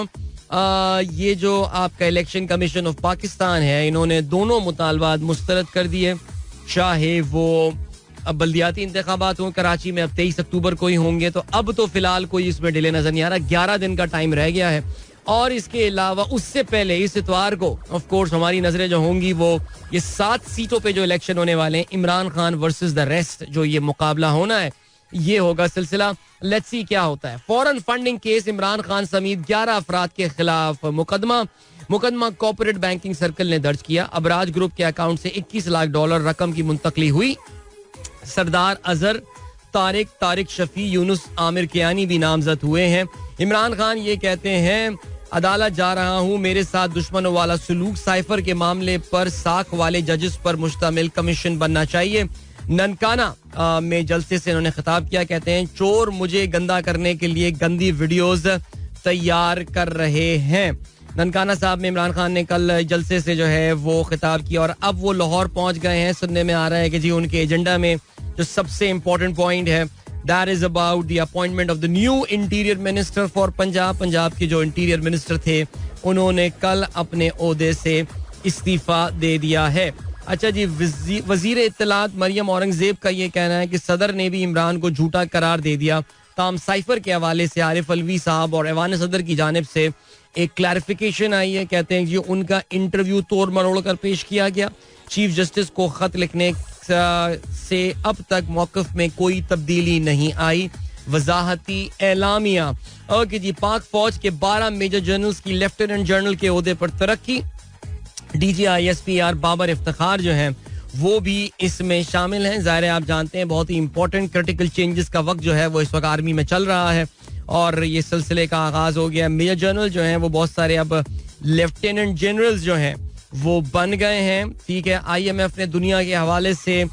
ये जो आपका इलेक्शन कमीशन ऑफ पाकिस्तान है, इन्होंने दोनों मुतालबात मुस्तरद कर दिए. चाहे वो अब बल्दियाती इंतखाबात हों कराची में, अब 23 अक्टूबर को ही होंगे, तो अब तो फिलहाल कोई इसमें डिले नजर नहीं आ रहा. 11 दिन का टाइम रह गया है. और इसके अलावा उससे पहले इस इतवार को ऑफ कोर्स हमारी नजरें जो होंगी वो ये 7 सीटों पे जो इलेक्शन होने वाले हैं, Imran Khan versus the rest, जो ये मुकाबला होना है ये होगा सिलसिला. लेट्स सी क्या होता है. Foreign funding case, Imran Khan समेत 11 अफराद के खिलाफ मुकदमा कॉर्पोरेट बैंकिंग सर्कल ने दर्ज किया. अबराज ग्रुप के अकाउंट से $21 लाख रकम की मुंतकली हुई. सरदार अजहर, तारिक शफी, यूनुस आमिर कियानी भी नामजद हुए हैं. इमरान खान ये कहते हैं, अदालत जा रहा हूं, मेरे साथ दुश्मनों वाला सलूक, साइफर के मामले पर साख वाले जजेस पर मुश्तमिल कमीशन बनना चाहिए. ननकाना में जलसे से इन्होंने खिताब किया. कहते हैं, चोर मुझे गंदा करने के लिए गंदी वीडियोस तैयार कर रहे हैं. ननकाना साहब में इमरान खान ने कल जलसे से जो है वो खिताब किया और अब वो लाहौर पहुंच गए हैं. सुनने में आ रहा है कि जी उनके एजेंडा में जो सबसे इम्पोर्टेंट पॉइंट है, that is about the appointment of the new interior minister for Punjab. Punjab के जो इंटीरियर मिनिस्टर थे उन्होंने कल अपने ओहदे से इस्तीफा दे दिया है. अच्छा जी, वजीर इत्तलात मरियम औरंगजेब का ये कहना है कि सदर ने भी इमरान को झूठा करार दे दिया. ताम साइफर के हवाले से आरिफ अलवी साहब और ऐवान सदर की जानिब से एक क्लैरिफिकेशन आई है. कहते हैं कि उनका इंटरव्यू तोड़ मरोड़ कर पेश किया गया. चीफ जस्टिस को खत लिखने से अब तक मौक़िफ़ में कोई तब्दीली नहीं आई. वजाहती एलामिया. ओके जी, पाक फौज के 12 मेजर जनरल्स की लेफ्टिनेंट जनरल के ओहदे पर तरक्की. DGISPR बाबर इफ्तिखार जो हैं वो भी इसमें शामिल हैं. ज़ाहिर है आप जानते हैं बहुत ही इंपॉर्टेंट क्रिटिकल चेंजेस का वक्त जो है वो इस वक्त आर्मी में चल रहा है और ये सिलसिले का आगाज हो गया. मेजर जनरल जो हैं वो बहुत सारे अब लेफ्टिनेंट जनरल्स जो हैं वो बन गए हैं. ठीक है, IMF ने दुनिया के हवाले से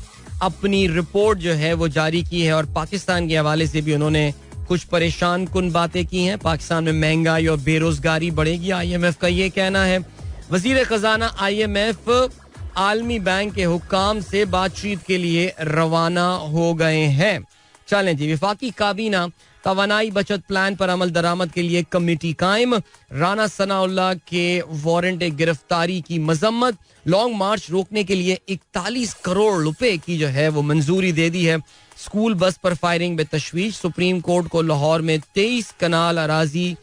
अपनी रिपोर्ट जो है वो जारी की है और पाकिस्तान के हवाले से भी उन्होंने कुछ परेशान कुन बातें की हैं. पाकिस्तान में महंगाई और बेरोजगारी बढ़ेगी, IMF का ये कहना है. वजीर खजाना IMF आलमी बैंक के हुक्काम से बातचीत के लिए रवाना हो गए हैं. चलें जी, विफाकी काबीना तवानाई बचत प्लान पर अमल दरामद के लिए कमेटी कायम. राना सनाउल्लाह के वारंट गिरफ्तारी की मजम्मत. लॉन्ग मार्च रोकने के लिए 41 करोड़ रुपए की जो है वो मंजूरी दे दी है. स्कूल बस पर फायरिंग में तशवीश. सुप्रीम कोर्ट को लाहौर में 23 कनाल अराजी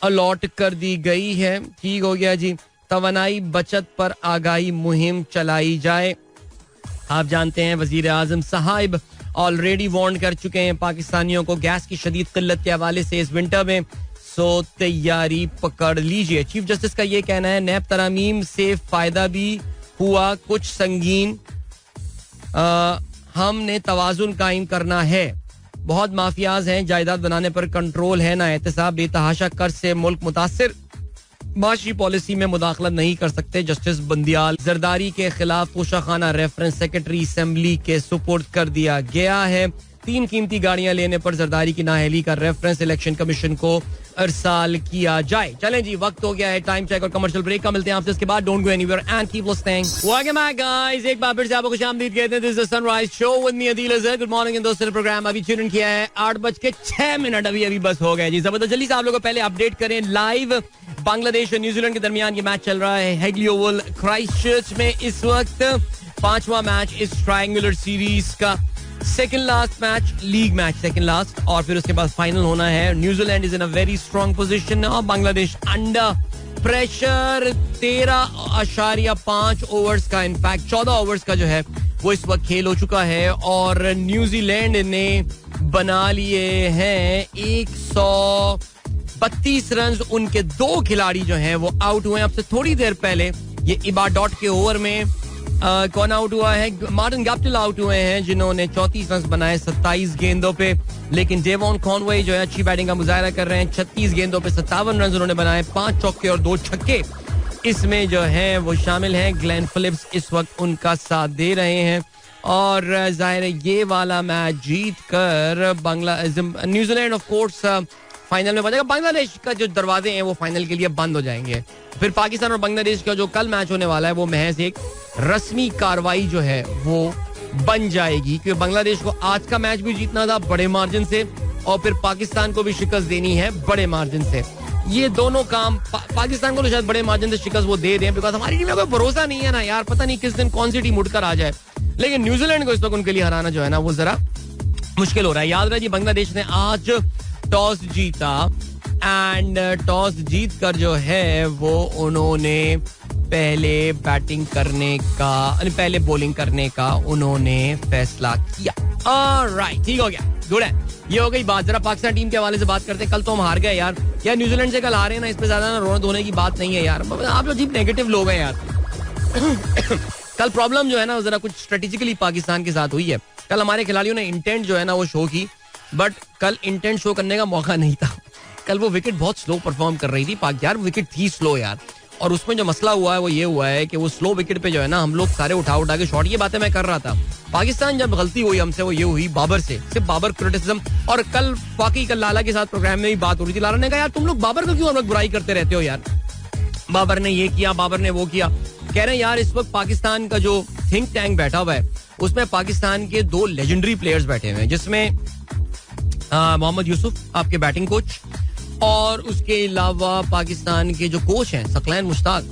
अलॉट कर दी गई है. ठीक हो गया जी. तवानाई बचत पर आगाही मुहिम चलाई जाए. आप जानते हैं वजीर आजम साहब ऑलरेडी वार्न कर चुके हैं पाकिस्तानियों को गैस की शदीद किल्लत के हवाले से इस विंटर में. सो तैयारी पकड़ लीजिए. चीफ जस्टिस का ये कहना है, नैब तरामीम से फायदा भी हुआ कुछ संगीन, हमने तवाजुन कायम करना है. बहुत माफियाज हैं, जायदाद बनाने पर कंट्रोल है ना एहतसाब. बेतहाशा कर्ज से मुल्क मुतासिर, माशी पॉलिसी में मुदाखलत नहीं कर सकते. जस्टिस बंदियाल. जरदारी के खिलाफ तोशाखाना रेफरेंस सेक्रेटरी असेंबली के सुपुर्द कर दिया गया है. 3 कीमती गाड़ियां लेने पर जरदारी की नाअहली का रेफरेंस इलेक्शन कमीशन को अरसाल किया जाए. चलें जी, वक्त हो गया है टाइम चेक और कमर्शियल ब्रेक का. मिलते हैं आपसे इसके बाद. Don't go anywhere and keep listening. Welcome back guys, एक बार फिर से आपको खुशामदीद कहते हैं. This is the sunrise show with me Adeel Azhar. Good morning इन दोस्तों. प्रोग्राम अभी ट्यून किया है 8:06 अभी बस हो गए जी. जबरदस्त. जल्दी से आप लोगों को पहले अपडेट करें. लाइव बांग्लादेश और न्यूजीलैंड के दरमियान ये मैच चल रहा है हेगली ओवल क्राइस्टचर्च में. इस वक्त 5वां मैच इस ट्रायंगुलर सीरीज का. Second last match, league match second last, और फिर उसके बाद फाइनल होना है. New Zealand is in a very strong position और बांग्लादेश अंडर प्रेशर. 13.5 ओवर्स का, इनफैक्ट 14 ओवर्स का जो है वो इस वक्त खेल हो चुका है और न्यूजीलैंड ने बना लिए हैं 132 रन. उनके 2 खिलाड़ी जो हैं वो आउट हुए हैं. अब से थोड़ी देर पहले ये इबाडॉट के ओवर में कौन आउट हुआ है? मार्टिन गैप्टिल आउट हुए हैं जिन्होंने 34 रन बनाए 27 गेंदों पे. लेकिन डेवॉन कॉनवे जो है अच्छी बैटिंग का मुजाहरा कर रहे हैं. 36 गेंदों पे 57 रन उन्होंने बनाए. 5 चौके और 2 छक्के इसमें जो है वो शामिल हैं. ग्लेन फिलिप्स इस वक्त उनका साथ दे रहे हैं और जाहिर है ये वाला मैच जीत कर न्यूजीलैंड ऑफ कोर्स फाइनल में बनेगा. बांग्लादेश का जो दरवाजे हैं वो फाइनल के लिए बंद हो जाएंगे. फिर पाकिस्तान और बांग्लादेश का जो कल मैच होने वाला है वो महज एक रस्मी कार्रवाई जो है वो बन जाएगी, क्योंकि बांग्लादेश को आज का मैच भी जीतना था बड़े मार्जिन से और फिर पाकिस्तान को भी शिकस्त देनी है बड़े मार्जिन से. ये दोनों काम पाकिस्तान को तो शायद बड़े मार्जिन से शिकस्त वो दे दें, बिकॉज हमारी टीम में कोई भरोसा नहीं है ना यार. पता नहीं किस दिन कौन सी टीम उठकर आ जाए. लेकिन न्यूजीलैंड को इस वक्त उनके लिए हराना जो है ना वो जरा मुश्किल हो रहा है. याद रखिए बांग्लादेश ने आज टॉस जीता एंड टॉस जीत कर जो है वो उन्होंने पहले बैटिंग करने का, पहले बॉलिंग करने का उन्होंने फैसला किया. ऑलराइट, ठीक हो गया, गुड है, ये हो गई बात. जरा पाकिस्तान टीम के हवाले से बात करते हैं. कल तो हम हार गए यार. यार न्यूजीलैंड से कल हारे ना, इस पे ज्यादा ना रोने धोने की बात नहीं है यार. आप लोग अजीब नेगेटिव लोग हैं यार. कल प्रॉब्लम जो है ना जरा कुछ स्ट्रेटेजिकली पाकिस्तान के साथ हुई है. कल हमारे खिलाड़ियों ने इंटेंट जो है ना वो शो की, बट कल इंटेंट शो करने का मौका नहीं था. कल वो विकेट बहुत स्लो परफॉर्म कर रही थी पाक यार. विकेट थी स्लो यार, और उसमें जो मसला हुआ है वो ये हुआ है कि वो स्लो विकेट पे जो है ना हम लोग सारे उठा के शॉट, ये बातें मैं कर रहा था. पाकिस्तान जब गलती हुई हमसे वो ये हुई बाबर से, सिर्फ बाबर क्रिटिसिज्म. और कल वाकई कल लाला के साथ प्रोग्राम में भी बात हो रही थी. लाला ने कहा यार तुम लोग बाबर को क्यों हम लोग बुराई करते रहते हो यार, बाबर ने ये किया, बाबर ने वो किया. कह रहे हैं यार इस वक्त पाकिस्तान का जो थिंक टैंक बैठा हुआ है उसमें पाकिस्तान के 2 लेजेंडरी प्लेयर्स बैठे हुए हैं, जिसमें मोहम्मद यूसुफ आपके बैटिंग कोच, और उसके अलावा पाकिस्तान के जो कोच हैं सकलैन मुश्ताक.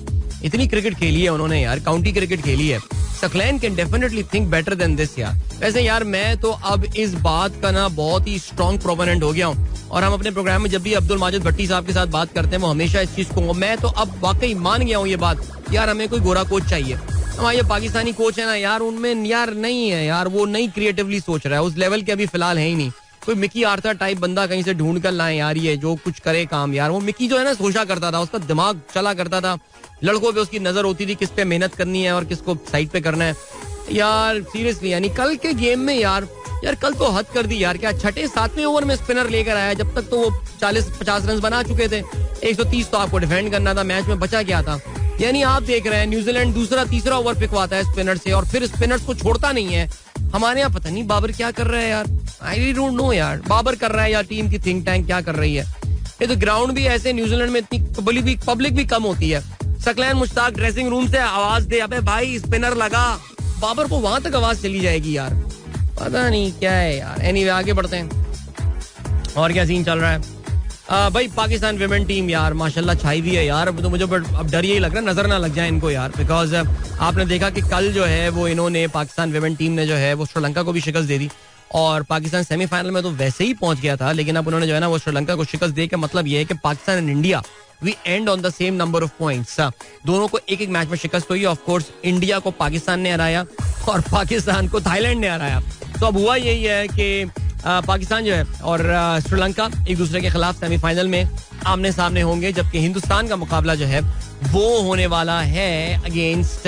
इतनी क्रिकेट खेली है उन्होंने यार, काउंटी क्रिकेट खेली है. Saqlain can definitely think better than this यार. वैसे यार मैं तो अब इस बात का ना बहुत ही स्ट्रॉन्ग प्रोपोनेंट हो गया हूँ, और हम अपने प्रोग्राम में जब भी अब्दुल माजिद भट्टी साहब के साथ बात करते हैं वो हमेशा इस चीज को, मैं तो अब वाकई मान गया हूँ ये बात यार, हमें कोई गोरा कोच चाहिए. हमारे ये पाकिस्तानी कोच है ना यार, उनमें यार नहीं है यार, वो नहीं क्रिएटिवली सोच रहा है, उस लेवल के अभी फिलहाल है ही नहीं. कोई मिकी आर्थर टाइप बंदा कहीं से ढूंढ कर लाए यार, ये जो कुछ करे काम यार. वो मिकी जो है ना सोचा करता था, उसका दिमाग चला करता था, लड़कों पे उसकी नजर होती थी किस पे मेहनत करनी है और किसको साइड पे करना है यार. सीरियसली यानी कल के गेम में यार कल तो हद कर दी यार. क्या 6-7वें ओवर में स्पिनर लेकर आया, जब तक तो वो 40-50 रन बना चुके थे. 130 तो आपको डिफेंड करना था, मैच में बचा क्या था. यानी आप देख रहे हैं न्यूजीलैंड दूसरा-तीसरा ओवर पिकवाता है स्पिनर से, और फिर स्पिनर्स को छोड़ता नहीं है. हमारे यहाँ पता नहीं बाबर क्या कर रहा है यार, आई डोंट नो यार. बाबर कर रहा है या टीम की थिंक टैंक क्या कर रही है. ये तो ग्राउंड भी ऐसे, न्यूजीलैंड में इतनी पब्लिक भी कम होती है. सकलैन मुश्ताक ड्रेसिंग रूम से आवाज दे, अबे भाई स्पिनर लगा, बाबर को वहां तक आवाज चली जाएगी यार. पता नहीं क्या है यार. एनीवे आगे बढ़ते हैं और क्या सीन चल रहा है. भाई पाकिस्तान विमेन टीम यार माशाल्लाह छाई हुई है यार. तो मुझे अब डर यही लग रहा है नजर ना लग जाए इनको यार, बिकॉज आपने देखा कि कल जो है वो इन्होंने पाकिस्तान विमेन टीम ने जो है वो श्रीलंका को भी शिकस्त दे दी, और पाकिस्तान सेमीफाइनल में तो वैसे ही पहुंच गया था, लेकिन अब उन्होंने जो है ना वो श्रीलंका को शिकस्त दे के मतलब ये है कि Pakistan and India we end on the same number of points. दोनों को एक मैच में शिकस्त हुई. ऑफ कोर्स इंडिया को पाकिस्तान ने हराया और पाकिस्तान को थाईलैंड ने हराया. तो अब हुआ यही है कि पाकिस्तान जो है और श्रीलंका एक दूसरे के खिलाफ सेमीफाइनल में आमने सामने होंगे, जबकि हिंदुस्तान का मुकाबला जो है वो होने वाला है अगेंस्ट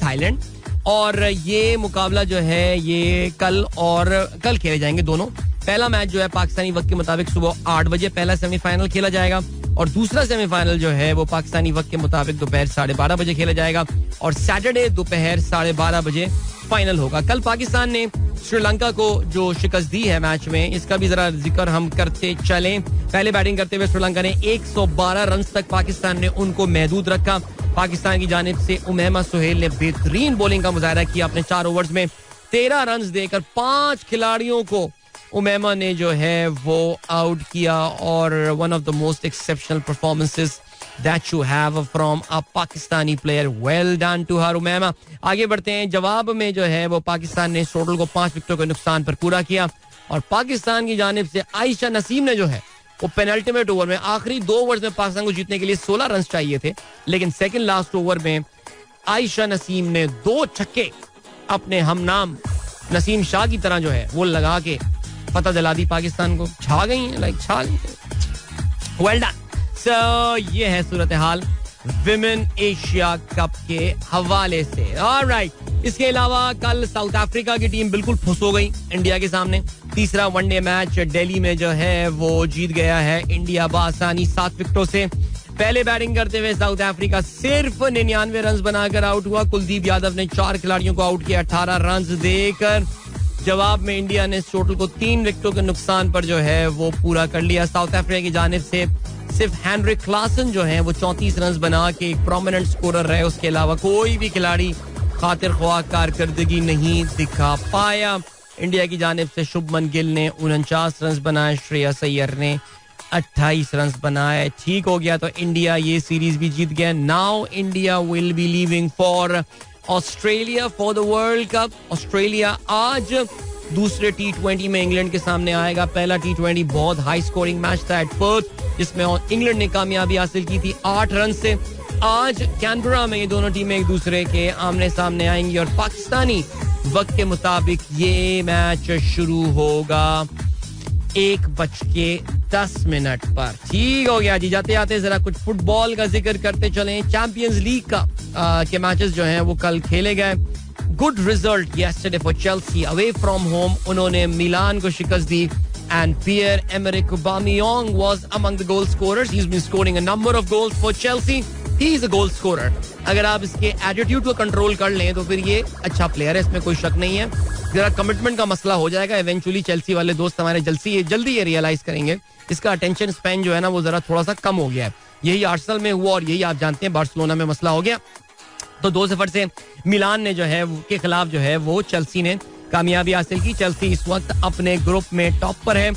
थाईलैंड. और ये मुकाबला जो है ये कल खेले जाएंगे दोनों. पहला मैच जो है पाकिस्तानी वक्त के मुताबिक सुबह 8 बजे पहला सेमीफाइनल खेला जाएगा, और दूसरा सेमीफाइनल जो है वो पाकिस्तानी वक्त के मुताबिक दोपहर 12:30 बजे खेला जाएगा, और सैटरडे दोपहर 12:30 बजे फाइनल होगा. कल पाकिस्तान ने श्रीलंका को जो शिकस्त दी है मैच में, इसका भी जरा जिक्र हम करते चलें. पहले बैटिंग करते हुए श्रीलंका ने 112 रन तक पाकिस्तान ने उनको महदूद रखा. पाकिस्तान की जानिब से उमैमा सुहेल ने बेहतरीन बॉलिंग का मुजाहरा किया. अपने 4 ओवर्स में 13 रन देकर 5 खिलाड़ियों को उमैमा ने जो है वो आउट किया, और one of the most exceptional performances that you have from a Pakistani player. Well done to her, Umaima. आगे बढ़ते हैं. जवाब में जो है वो पाकिस्तान ने टोटल को 5 विकेटों के नुकसान पर पूरा किया, और पाकिस्तान की जानिब से आयशा नसीम ने जो है वो पेनल्टीमेट ओवर में आखिरी 2 ओवर्स में पाकिस्तान को जीतने के लिए 16 रन चाहिए थे, लेकिन सेकंड लास्ट ओवर में आयशा नसीम ने 2 छक्के अपने हमनाम नसीम शाह की तरह जो है वो लगा के पता दिला दी पाकिस्तान को. छा गई छा गई. Well done. So, ये है सूरत हाल विमेन एशिया कप के हवाले से. ऑलराइट, इसके अलावा कल साउथ अफ्रीका की टीम बिल्कुल फुस हो गई इंडिया के सामने. तीसरा वनडे मैच दिल्ली में जो है वो जीत गया है इंडिया बासानी 7 विकेटों से. पहले बैटिंग करते हुए साउथ अफ्रीका सिर्फ 99 रन बनाकर आउट हुआ. कुलदीप यादव ने 4 खिलाड़ियों को आउट किया 18 रन देकर. जवाब में इंडिया ने टोटल को 3 विकेटों के नुकसान पर जो है वो पूरा कर लिया. साउथ अफ्रीका की जानिब से सिर्फ हेनरिक क्लासन जो है वो 34 रन बना के एक प्रोमिनेंट स्कोरर रहे. उसके अलावा कोई भी खिलाड़ी खातिर ख्वाह कारकर्दगी नहीं दिखा पाया. इंडिया की जानिब से शुभमन गिल ने 49 रन बनाए, श्रेयस अय्यर ने 28 रन बनाए. ठीक हो गया, तो इंडिया ये सीरीज भी जीत गया. Now India will be leaving for Australia for the world cup. Australia आज दूसरे T20 में इंग्लैंड के सामने आएगा. पहला T20 बहुत हाई स्कोरिंग मैच था एट पर्थ, जिसमें इंग्लैंड ने कामयाबी हासिल की थी 8 रन से. आज कैनबरा में ये दोनों टीमें एक दूसरे के आमने सामने आएंगी, और पाकिस्तानी वक्त के मुताबिक ये मैच शुरू होगा 1:10 पर. ठीक हो गया जी. जाते जाते जरा कुछ फुटबॉल का जिक्र करते चलें. चैंपियंस लीग का के मैचेस जो हैं वो कल खेले गए. Good result yesterday for Chelsea away from home. उन्होंने मिलान को शिकस्त दी and Pierre-Emerick Aubameyang was among the goal scorers. He's been scoring a number of goals for Chelsea. He is a goal scorer. अगर आप इसके एटीट्यूड को control कर लें तो फिर ये अच्छा प्लेयर है, इसमें कोई शक नहीं है. जरा कमिटमेंट का मसला हो जाएगा इवेंचुअली. चेल्सी वाले दोस्त हमारे जल्दी ये रियलाइज करेंगे इसका अटेंशन स्पैन जो है ना वो जरा थोड़ा सा कम हो गया है. यही आर्सेनल में हुआ और यही आप जानते हैं बार्सिलोना में मसला हो गया. तो 2-0 से मिलान ने जो है के खिलाफ जो है वो चेल्सी ने कामयाबी हासिल की. चेल्सी इस वक्त अपने ग्रुप में टॉप पर है.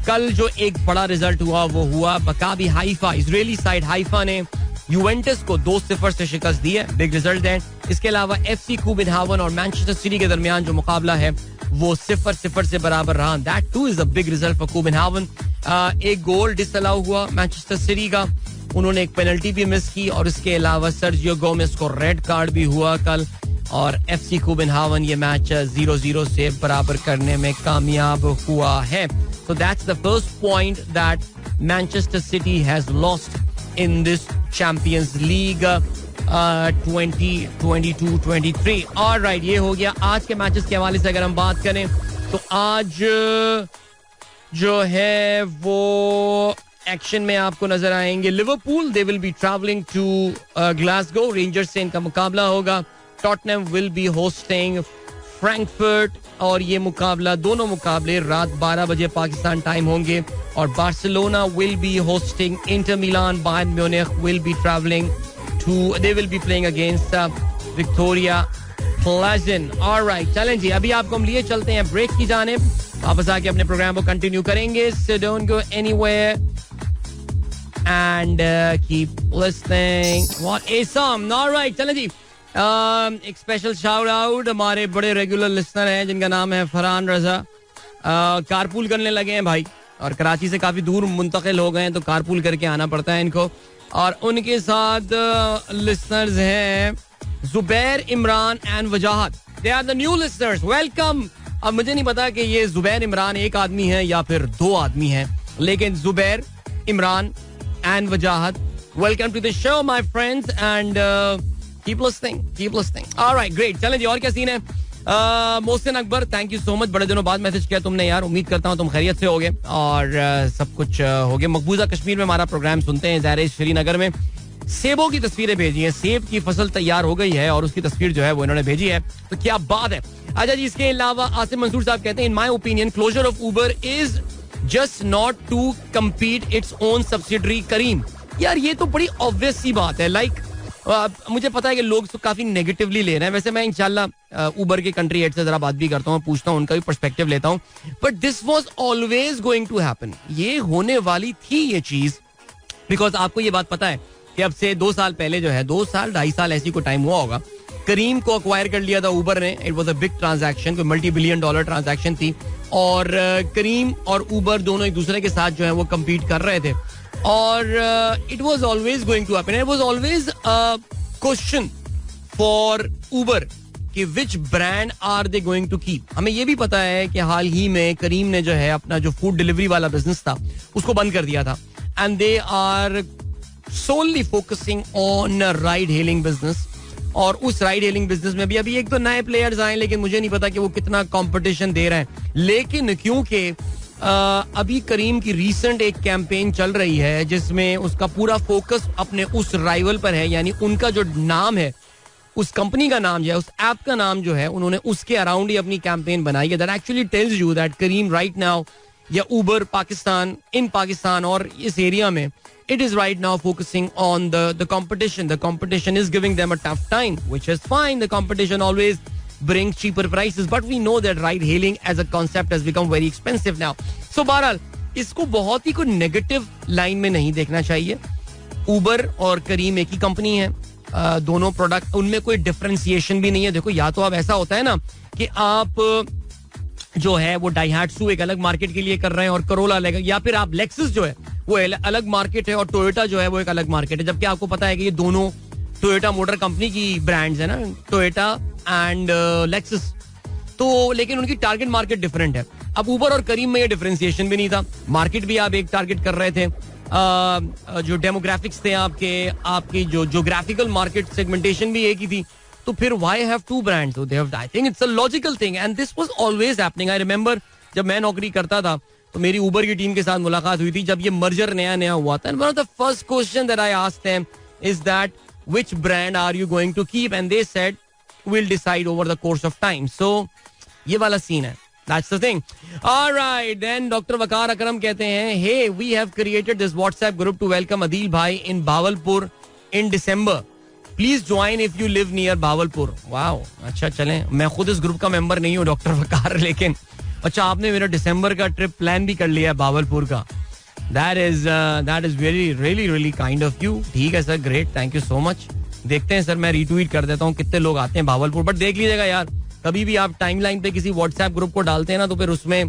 कल जो एक बड़ा रिजल्ट हुआ वो हुआ Maccabi Haifa, Israeli side Haifa ने यूवेंटस को 2-0 से शिकस्त दी है. बिग रिजल्ट है. इसके अलावा एफसी कोपेनहेगन और मैनचेस्टर सिटी के दरमियान जो मुकाबला है वो 0-0 से बराबर रहा. That two is a big result for Copenhagen. एक गोल डिसअलाउ हुआ मैनचेस्टर सिटी का. उन्होंने एक पेनल्टी भी मिस की और इसके अलावा सर्जियो गोमेज को रेड कार्ड भी हुआ कल. और एफसी कोपेनहेगन ये मैच 0-0 से बराबर करने में कामयाब हुआ है. So that's the first point that Manchester City has lost in this Champions League 2022-23. Alright, ये हो गया आज के मैचेस के हवाले से. अगर हम बात करें तो आज जो है वो एक्शन में आपको नजर आएंगे. Liverpool they will be travelling to Glasgow. Rangers से इनका मुकाबला होगा. Tottenham will be hosting Frankfurt और ये मुकाबला दोनों मुकाबले रात 12 बजे पाकिस्तान टाइम होंगे. और Barcelona will be hosting Inter Milan. Bayern Munich will be travelling to they will be playing against Viktoria Plzen. Alright, चलें जी, अभी आपको हम लिए चलते हैं ब्रेक की जानिब. वापस आके अपने प्रोग्राम को कंटिन्यू करेंगे. So don't go anywhere and keep listening. What a song. All right, चलें जी. एक स्पेशल शाउट आउट हमारे बड़े रेगुलर लिसनर हैं जिनका नाम है फरहान रजा. कारपूल करने लगे हैं भाई और कराची से काफी दूर मुंतकिल हो गए हैं तो कारपूल करके आना पड़ता है इनको. और उनके साथ लिसनर्स हैं Zubair, Imran and Wajahat. They are the new listeners. Welcome. अब मुझे नहीं पता कि ये जुबैर इमरान एक आदमी है या फिर दो आदमी हैं, लेकिन Zubair, Imran and Wajahat, welcome to the show my friends and keep listening. Alright, great. चलें जी, और क्या सीन है. Mohsin Akbar, thank you so much. बड़े दिनों बाद मैसेज किया तुमने यार. उम्मीद करता हूँ तुम खैरियत से होगे और सब कुछ हो गया. मकबूजा कश्मीर में हमारा प्रोग्राम सुनते हैं. ज़ाहिर श्रीनगर में सेबों की तस्वीरें भेजी हैं. सेब की फसल तैयार हो गई है और उसकी तस्वीर जो है वो इन्होंने भेजी है. तो क्या बात है. अच्छा जी, इसके अलावा आसिम मंसूर साहब कहते हैं in my opinion closure of Uber is just not to compete its own subsidiary Careem. यार ये तो बड़ी ऑब्वियस सी बात है. लाइक मुझे पता है कि लोग तो काफी नेगेटिवली ले रहे हैं. वैसे मैं इंशाल्लाह उबर के कंट्री हेड से जरा बात भी करता हूँ, पूछता हूँ, उनका भी पर्सपेक्टिव लेता हूँ. But this was always going to happen. ये होने वाली थी ये चीज. बिकॉज आपको ये बात पता है कि अब से 2 साल पहले जो है 2 साल 2.5 साल ऐसी कोई टाइम हुआ होगा, करीम को अक्वायर कर लिया था उबर ने. It was a big transaction, कोई $multi-billion ट्रांजैक्शन थी. और करीम और उबर दोनों एक दूसरे के साथ जो है वो कम्पीट कर रहे थे. और it was always going to happen. It was always a question for Uber कि which brand are they going to keep. हमें ये भी पता है कि हाल ही में करीम ने जो है अपना जो फूड डिलीवरी वाला बिजनेस था उसको बंद कर दिया था. And they are solely focusing on ride hailing business. और उस राइड हेलिंग बिजनेस में भी अभी एक तो नए प्लेयर्स आए, लेकिन मुझे नहीं पता कि वो कितना कंपटीशन दे रहे हैं. लेकिन क्योंकि अभी करीम की रीसेंट एक कैंपेन चल रही है जिसमें उसका पूरा फोकस अपने उस राइवल पर है, यानी उनका जो नाम है, उस कंपनी का नाम जो है, उस ऐप का नाम जो है, उन्होंने उसके अराउंड ही अपनी कैंपेन बनाई है. That actually tells you that Careem right now या उबर पाकिस्तान, इन पाकिस्तान और इस एरिया में, it is right now focusing on the competition. The competition is giving them a tough time, which is fine. The competition always brings cheaper prices, but we know that ride hailing as a concept has become very expensive now. So बहरहाल इसको बहुत ही कोई negative line में नहीं देखना चाहिए. उबर और करीम एक ही कंपनी है. दोनों प्रोडक्ट, उनमें कोई डिफरेंशिएशन भी नहीं है. देखो, या तो अब ऐसा होता है ना कि आप जो है वो डाइहाट्सू एक अलग मार्केट के लिए कर रहे हैं और करोला अलग, या फिर आप लेक्सस जो है वो अलग मार्केट है और टोयोटा जो है वो एक अलग मार्केट है. जबकि आपको पता है कि ये दोनों टोयोटा मोटर कंपनी की ब्रांड्स है ना, टोयोटा एंड लेक्सस. तो लेकिन उनकी टारगेट मार्केट डिफरेंट है. अब उबर और करीम में ये डिफरेंशिएशन भी नहीं था. मार्केट भी आप एक टारगेट कर रहे थे. जो डेमोग्राफिक्स थे आपकी जो ज्योग्राफिकल मार्केट सेगमेंटेशन भी एक ही थी. तो फिर why have two brands? I think it's a logical thing and this was always happening. I remember जब मैं नौकरी करता था तो मेरी उबर की टीम के साथ मुलाकात हुई थी जब ये मर्जर नया नया हुआ था. One of the first question that I asked them is that which brand are you going to keep and they said we'll decide over the course of time. So ये वाला सीन है. That's the thing. All right, then Dr. Waqar Akram कहते हैं, hey, we have created this WhatsApp group to welcome Adil bhai in Bahawalpur in December. Please join if you live near Bahawalpur. Wow, अच्छा चलें. मैं खुद इस group का member नहीं हूँ डॉक्टर वकार, लेकिन अच्छा आपने मेरा दिसंबर का ट्रिप प्लान भी कर लिया है भावलपुर का. That is very really really kind of you. ठीक है sir, great, thank you so much. देखते हैं सर, मैं रीट्वीट कर देता हूँ कितने लोग आते हैं भावलपुर. बट देख लीजिएगा यार, कभी भी आप टाइमलाइन पे किसी व्हाट्सएप ग्रुप को डालते हैं ना तो फिर उसमें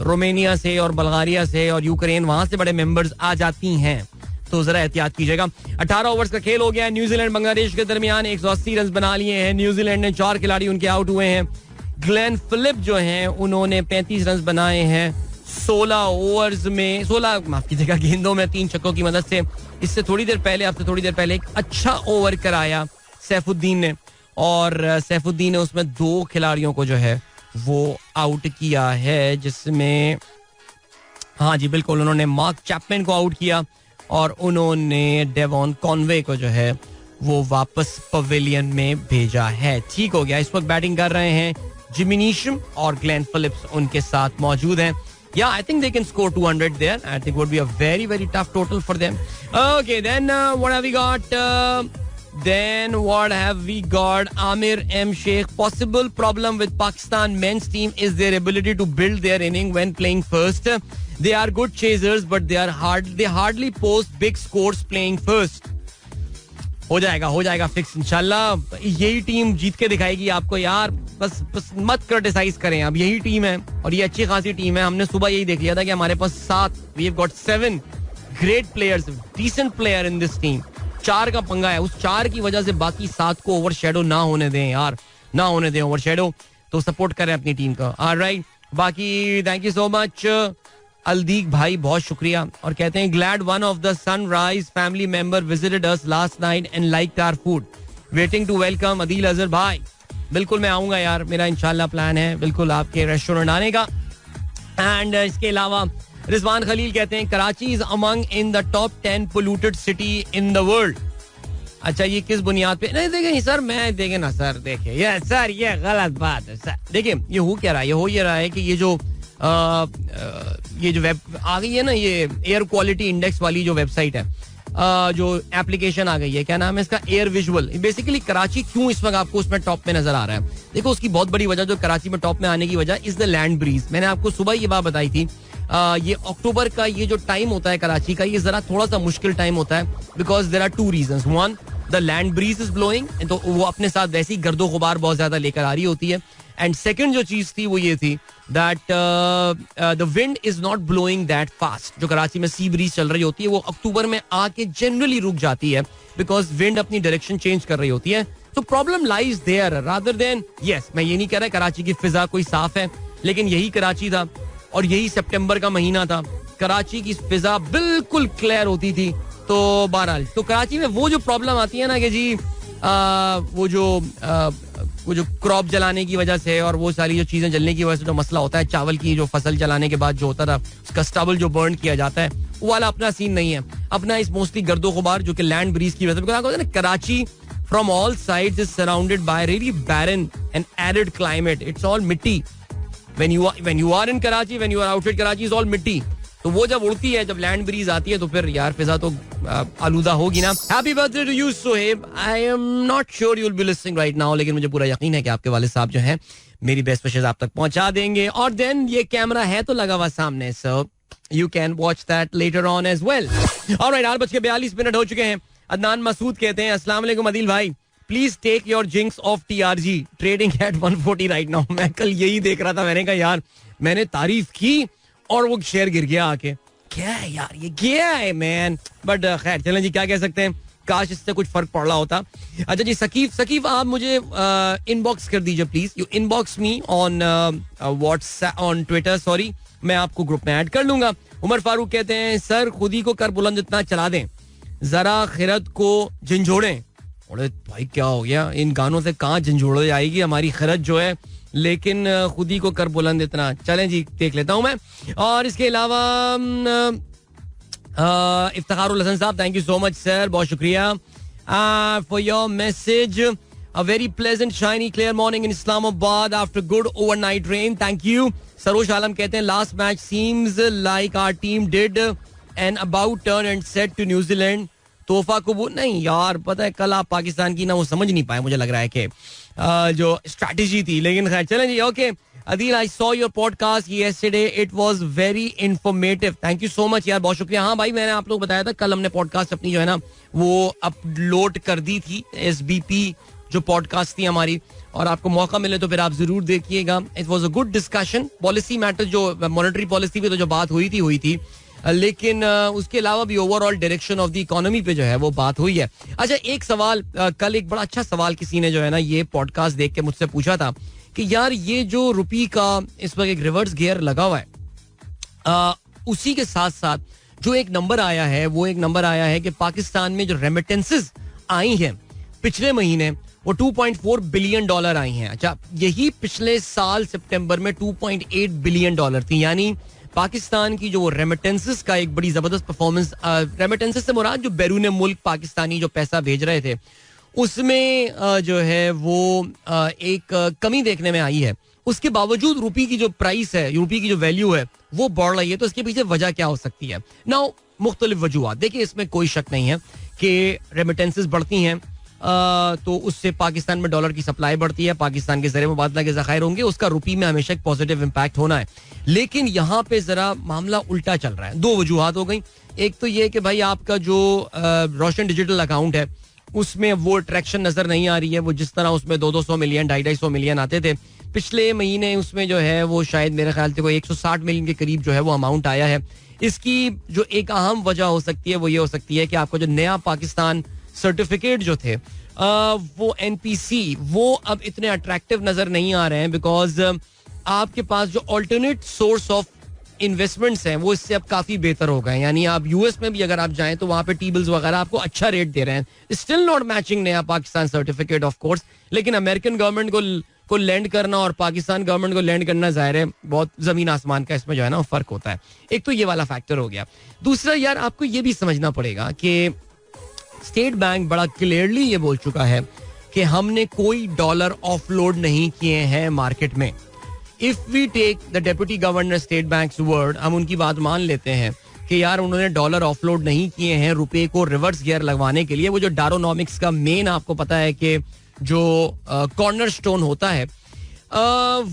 रोमानिया से और बल्गारिया से और यूक्रेन वहां से बड़े मेंबर्स आ जाती हैं, तो जरा एहतियात कीजिएगा. 18 ओवर्स का खेल हो गया है. न्यूजीलैंड बांग्लादेश के दरमियान 180 रन बना लिए हैं. न्यूजीलैंड ने 4 खिलाड़ी उनके आउट हुए हैं. ग्लेन फिलिप जो हैं उन्होंने 35 रन बनाए हैं 16 ओवर्स में, 16 माफ कीजिएगा गेंदों में 3 छक्कों की मदद से. इससे थोड़ी देर पहले एक अच्छा ओवर कराया सैफुद्दीन ने, और सैफुद्दीन ने उसमें 2 खिलाड़ियों को जो है वो आउट किया है, जिसमें हाँ जी बिल्कुल उन्होंने मार्क चैपमैन को आउट किया और उन्होंने डेवॉन कॉनवे को जो है वो वापस पवेलियन में भेजा है. ठीक हो गया. इस वक्त बैटिंग कर रहे हैं जिमी नीशम और ग्लेन फिलिप्स उनके साथ मौजूद हैं. Yeah, I think they can score 200 there. I think would be a very, very tough total for them. Okay, then what have we got? Amir M. Sheikh. Possible problem with Pakistan men's team is their ability to build their inning when playing first. They are good chasers, but they hardly post big scores playing first. हो जाएगा fix इंशाल्लाह. यही team जीत के दिखाएगी आपको यार. बस मत क्रिटिसाइज करें. अब यही टीम है और ये अच्छी खासी टीम है. हमने सुबह यही देख लिया था कि हमारे पास we have got 7 great players, decent player in this team. 4 का पंगा है. उस 4 की वजह से बाकी 7 को ओवरशैडो ना होने दें यार, ना होने दें ओवरशैडो. तो सपोर्ट करें अपनी टीम का. ऑलराइट, बाकी थैंक यू सो मच अलदीक भाई, बहुत शुक्रिया. और कहते हैं glad one of the Sunrise family member visited us last night and liked our food. Waiting to welcome Adeel Azhar भाई. बिल्कुल मैं आऊंगा यार, मेरा इंशाल्लाह प्लान है बिल्कुल आपके रेस्टोरेंट आने का. एंड इसके अलावा रिजवान खलील कहते हैं Karachi is among in the top 10 polluted city in the world. अच्छा ये किस बुनियाद पे? नहीं देखें सर, मैं देखें ना सर, देखिए ये सर ये गलत बात है सर. देखिए ये हो क्या रहा है, ये रहा है कि ये जो वेब आ गई है ना, ये एयर क्वालिटी इंडेक्स वाली जो वेबसाइट है, जो एप्लीकेशन आ गई है, क्या नाम है इसका, एयर विजुअल. बेसिकली कराची क्यों इस वक्त आपको उसमें टॉप में नजर आ रहा है? देखो उसकी बहुत बड़ी वजह जो कराची में टॉप में आने की वजह इज द लैंड ब्रीज. मैंने आपको सुबह ये बात बताई थी. ये अक्टूबर का ये जो टाइम होता है कराची का, ये जरा थोड़ा सा मुश्किल टाइम होता है because there are 2 reasons. One, the land breeze is blowing, तो वो अपने साथ वैसी गर्दो गुबार बहुत ज्यादा लेकर आ रही होती है. एंड सेकंड जो चीज थी वो ये थी that the wind is not blowing that fast. जो कराची में सी ब्रीज चल रही होती है वो अक्टूबर में आके जनरली रुक जाती है बिकॉज विंड अपनी डायरेक्शन चेंज कर रही होती है. तो problem lies there rather than, yes मैं ये नहीं कह रहा कराची की फिजा कोई साफ है, लेकिन यही कराची था और यही सितंबर का महीना था. कराची की फिजा बिल्कुल क्लियर होती थी. तो बहरहाल तो कराची में वो जो प्रॉब्लम आती है ना कि जी वो जो क्रॉप जलाने की वजह से और वो सारी जो चीजें जलने की वजह से जो मसला होता है, चावल की जो फसल जलाने के बाद जो होता था उसका स्टबल जो बर्न किया जाता है, वो वाला अपना सीन नहीं है. अपना इस मोस्टली गर्दो गुबार जो कि लैंड ब्रीज की वजह से ना, Karachi from all sides is surrounded by really barren and arid climate. It's all मिट्टी. when you are in Karachi, when you are outside Karachi is all मिट्टी. तो वो जब उड़ती है, जब लैंड ब्रीज आती है, तो फिर यार फिजा तो आलूदा होगी ना. Happy birthday to you Sohaib. I am not sure you will be listening right now, लेकिन मुझे पूरा यकीन है कि आपके वाले साहब जो हैं मेरी बेस्ट विशेस आप तक पहुंचा देंगे. और देन ये कैमरा है तो लगा हुआ सामने, so you can watch that later on as well. Alright, 8:42 हो चुके हैं. अदनान मसूद कहते हैं अस्सलाम वालेकुम अदील भाई, please take your jinx of TRG trading at 140 right now. मैं कल यही देख रहा था, मैंने कहा यार मैंने तारीफ की और वो शेयर गिर गया आके. क्या है यार, ये क्या है मैन. बट खैर चलें जी, क्या कह सकते हैं. काश इससे कुछ फर्क पड़ रहा होता. अच्छा जी, सकीफ आप मुझे इनबॉक्स कर दीजिए please. You inbox me on WhatsApp, on Twitter, sorry, मैं आपको ग्रुप में ऐड कर लूंगा. उमर फारूक कहते हैं सर खुद ही को कर बुलंद इतना चला दें, जरा खिरत को झंझोड़ें. अरे भाई क्या हो गया, इन गानों से कहाँ झंझोड़ जाएगी हमारी खिरत जो है, लेकिन खुद ही को कर बुलंद इतना. चलें जी, देख लेता हूं मैं. और इसके अलावा इफ्तिखारुल हसन साहब, thank you so much sir, बहुत शुक्रिया for your message. A very pleasant, shiny, clear morning in Islamabad after good overnight rain. Thank you. Saroj Alam कहते हैं last match seems like our team did an about turn and said to New Zealand तोहफा कबूल. नहीं यार, पता है कल आप पाकिस्तान की ना वो समझ नहीं पाए, मुझे लग रहा है कि जो स्ट्रैटेजी थी. लेकिन खैर चलें जी. Okay Adeel, I saw your podcast yesterday, it was very informative. Thank you so much यार, बहुत शुक्रिया. हाँ भाई, मैंने आप लोग बताया था कल हमने पॉडकास्ट अपनी जो है ना वो अपलोड कर दी थी, SBP जो पॉडकास्ट थी हमारी, और आपको मौका मिले तो फिर आप जरूर देखिएगा. It was a good discussion. Policy matter जो मॉनेटरी पॉलिसी पे तो जो बात हुई थी, लेकिन उसके अलावा भी overall direction of the economy पे जो है वो बात हुई है. अच्छा, एक सवाल, कल एक बड़ा अच्छा सवाल किसी ने जो है ना ये पॉडकास्ट देख के मुझसे पूछा था कि यार ये जो रुपी का इस वक्त एक रिवर्स गियर लगा हुआ है, उसी के साथ साथ जो एक नंबर आया है, वो एक नंबर आया है कि पाकिस्तान में जो रेमिटेंसेस आई हैं पिछले महीने वो $2.4 बिलियन आई हैं. अच्छा, यही पिछले साल सितंबर में $2.8 बिलियन थी. यानी पाकिस्तान की जो रेमिटेंसेस का एक बड़ी जबरदस्त परफॉर्मेंस. रेमिटेंसेस से मुराद जो बैरून मुल्क पाकिस्तानी जो पैसा भेज रहे थे उसमें जो है वो एक कमी देखने में आई है. उसके बावजूद रुपी की जो प्राइस है, रुपी की जो वैल्यू है वो बढ़ रही है. तो इसके पीछे वजह क्या हो सकती है? नाउ मुख्तलिफ वजूहात. देखिए, इसमें कोई शक नहीं है कि रेमिटेंसेस बढ़ती हैं तो उससे पाकिस्तान में डॉलर की सप्लाई बढ़ती है, पाकिस्तान के ज़रिए मुबादला के ज़खायर होंगे, उसका रुपी में हमेशा एक पॉजिटिव इम्पैक्ट होना है. लेकिन यहाँ पे जरा मामला उल्टा चल रहा है. दो वजूहात हो गई. एक तो ये कि भाई आपका जो रोशन डिजिटल अकाउंट है उसमें वो अट्रैक्शन नजर नहीं आ रही है. वो जिस तरह उसमें 200 मिलियन 250 मिलियन आते थे पिछले महीने, उसमें जो है वो शायद मेरे ख्याल से कोई 160 मिलियन के करीब जो है वो अमाउंट आया है. इसकी जो एक अहम वजह हो सकती है वो ये हो सकती है कि आपका जो नया पाकिस्तान सर्टिफिकेट जो थे वो NPC वो अब इतने अट्रैक्टिव नजर नहीं आ रहे हैं, बिकॉज आपके पास जो ऑल्टरनेट सोर्स ऑफ इन्वेस्टमेंट्स हैं वो इससे अब काफी बेहतर हो गए. यानी आप US में भी अगर आप जाएं तो वहां पे टी बिल्स वगैरह आपको अच्छा रेट दे रहे हैं. स्टिल नॉट मैचिंग नया पाकिस्तान सर्टिफिकेट ऑफ कोर्स, लेकिन अमेरिकन गवर्नमेंट को लैंड करना और पाकिस्तान गवर्नमेंट को लैंड करना जाहिर है बहुत जमीन आसमान का इसमें जो है ना फर्क होता है. एक तो ये वाला फैक्टर हो गया. दूसरा यार, आपको ये भी समझना पड़ेगा कि स्टेट बैंक बड़ा क्लियरली ये बोल चुका है कि हमने कोई डॉलर ऑफलोड नहीं किए हैं मार्केट में. If we take the deputy governor State Bank's word, हम उनकी बात मान लेते हैं कि यार उन्होंने डॉलर ऑफलोड नहीं किए हैं रुपए को रिवर्स गियर लगवाने के लिए. वो जो डारोनॉमिक्स का मेन आपको पता है कि जो कॉर्नर स्टोन होता है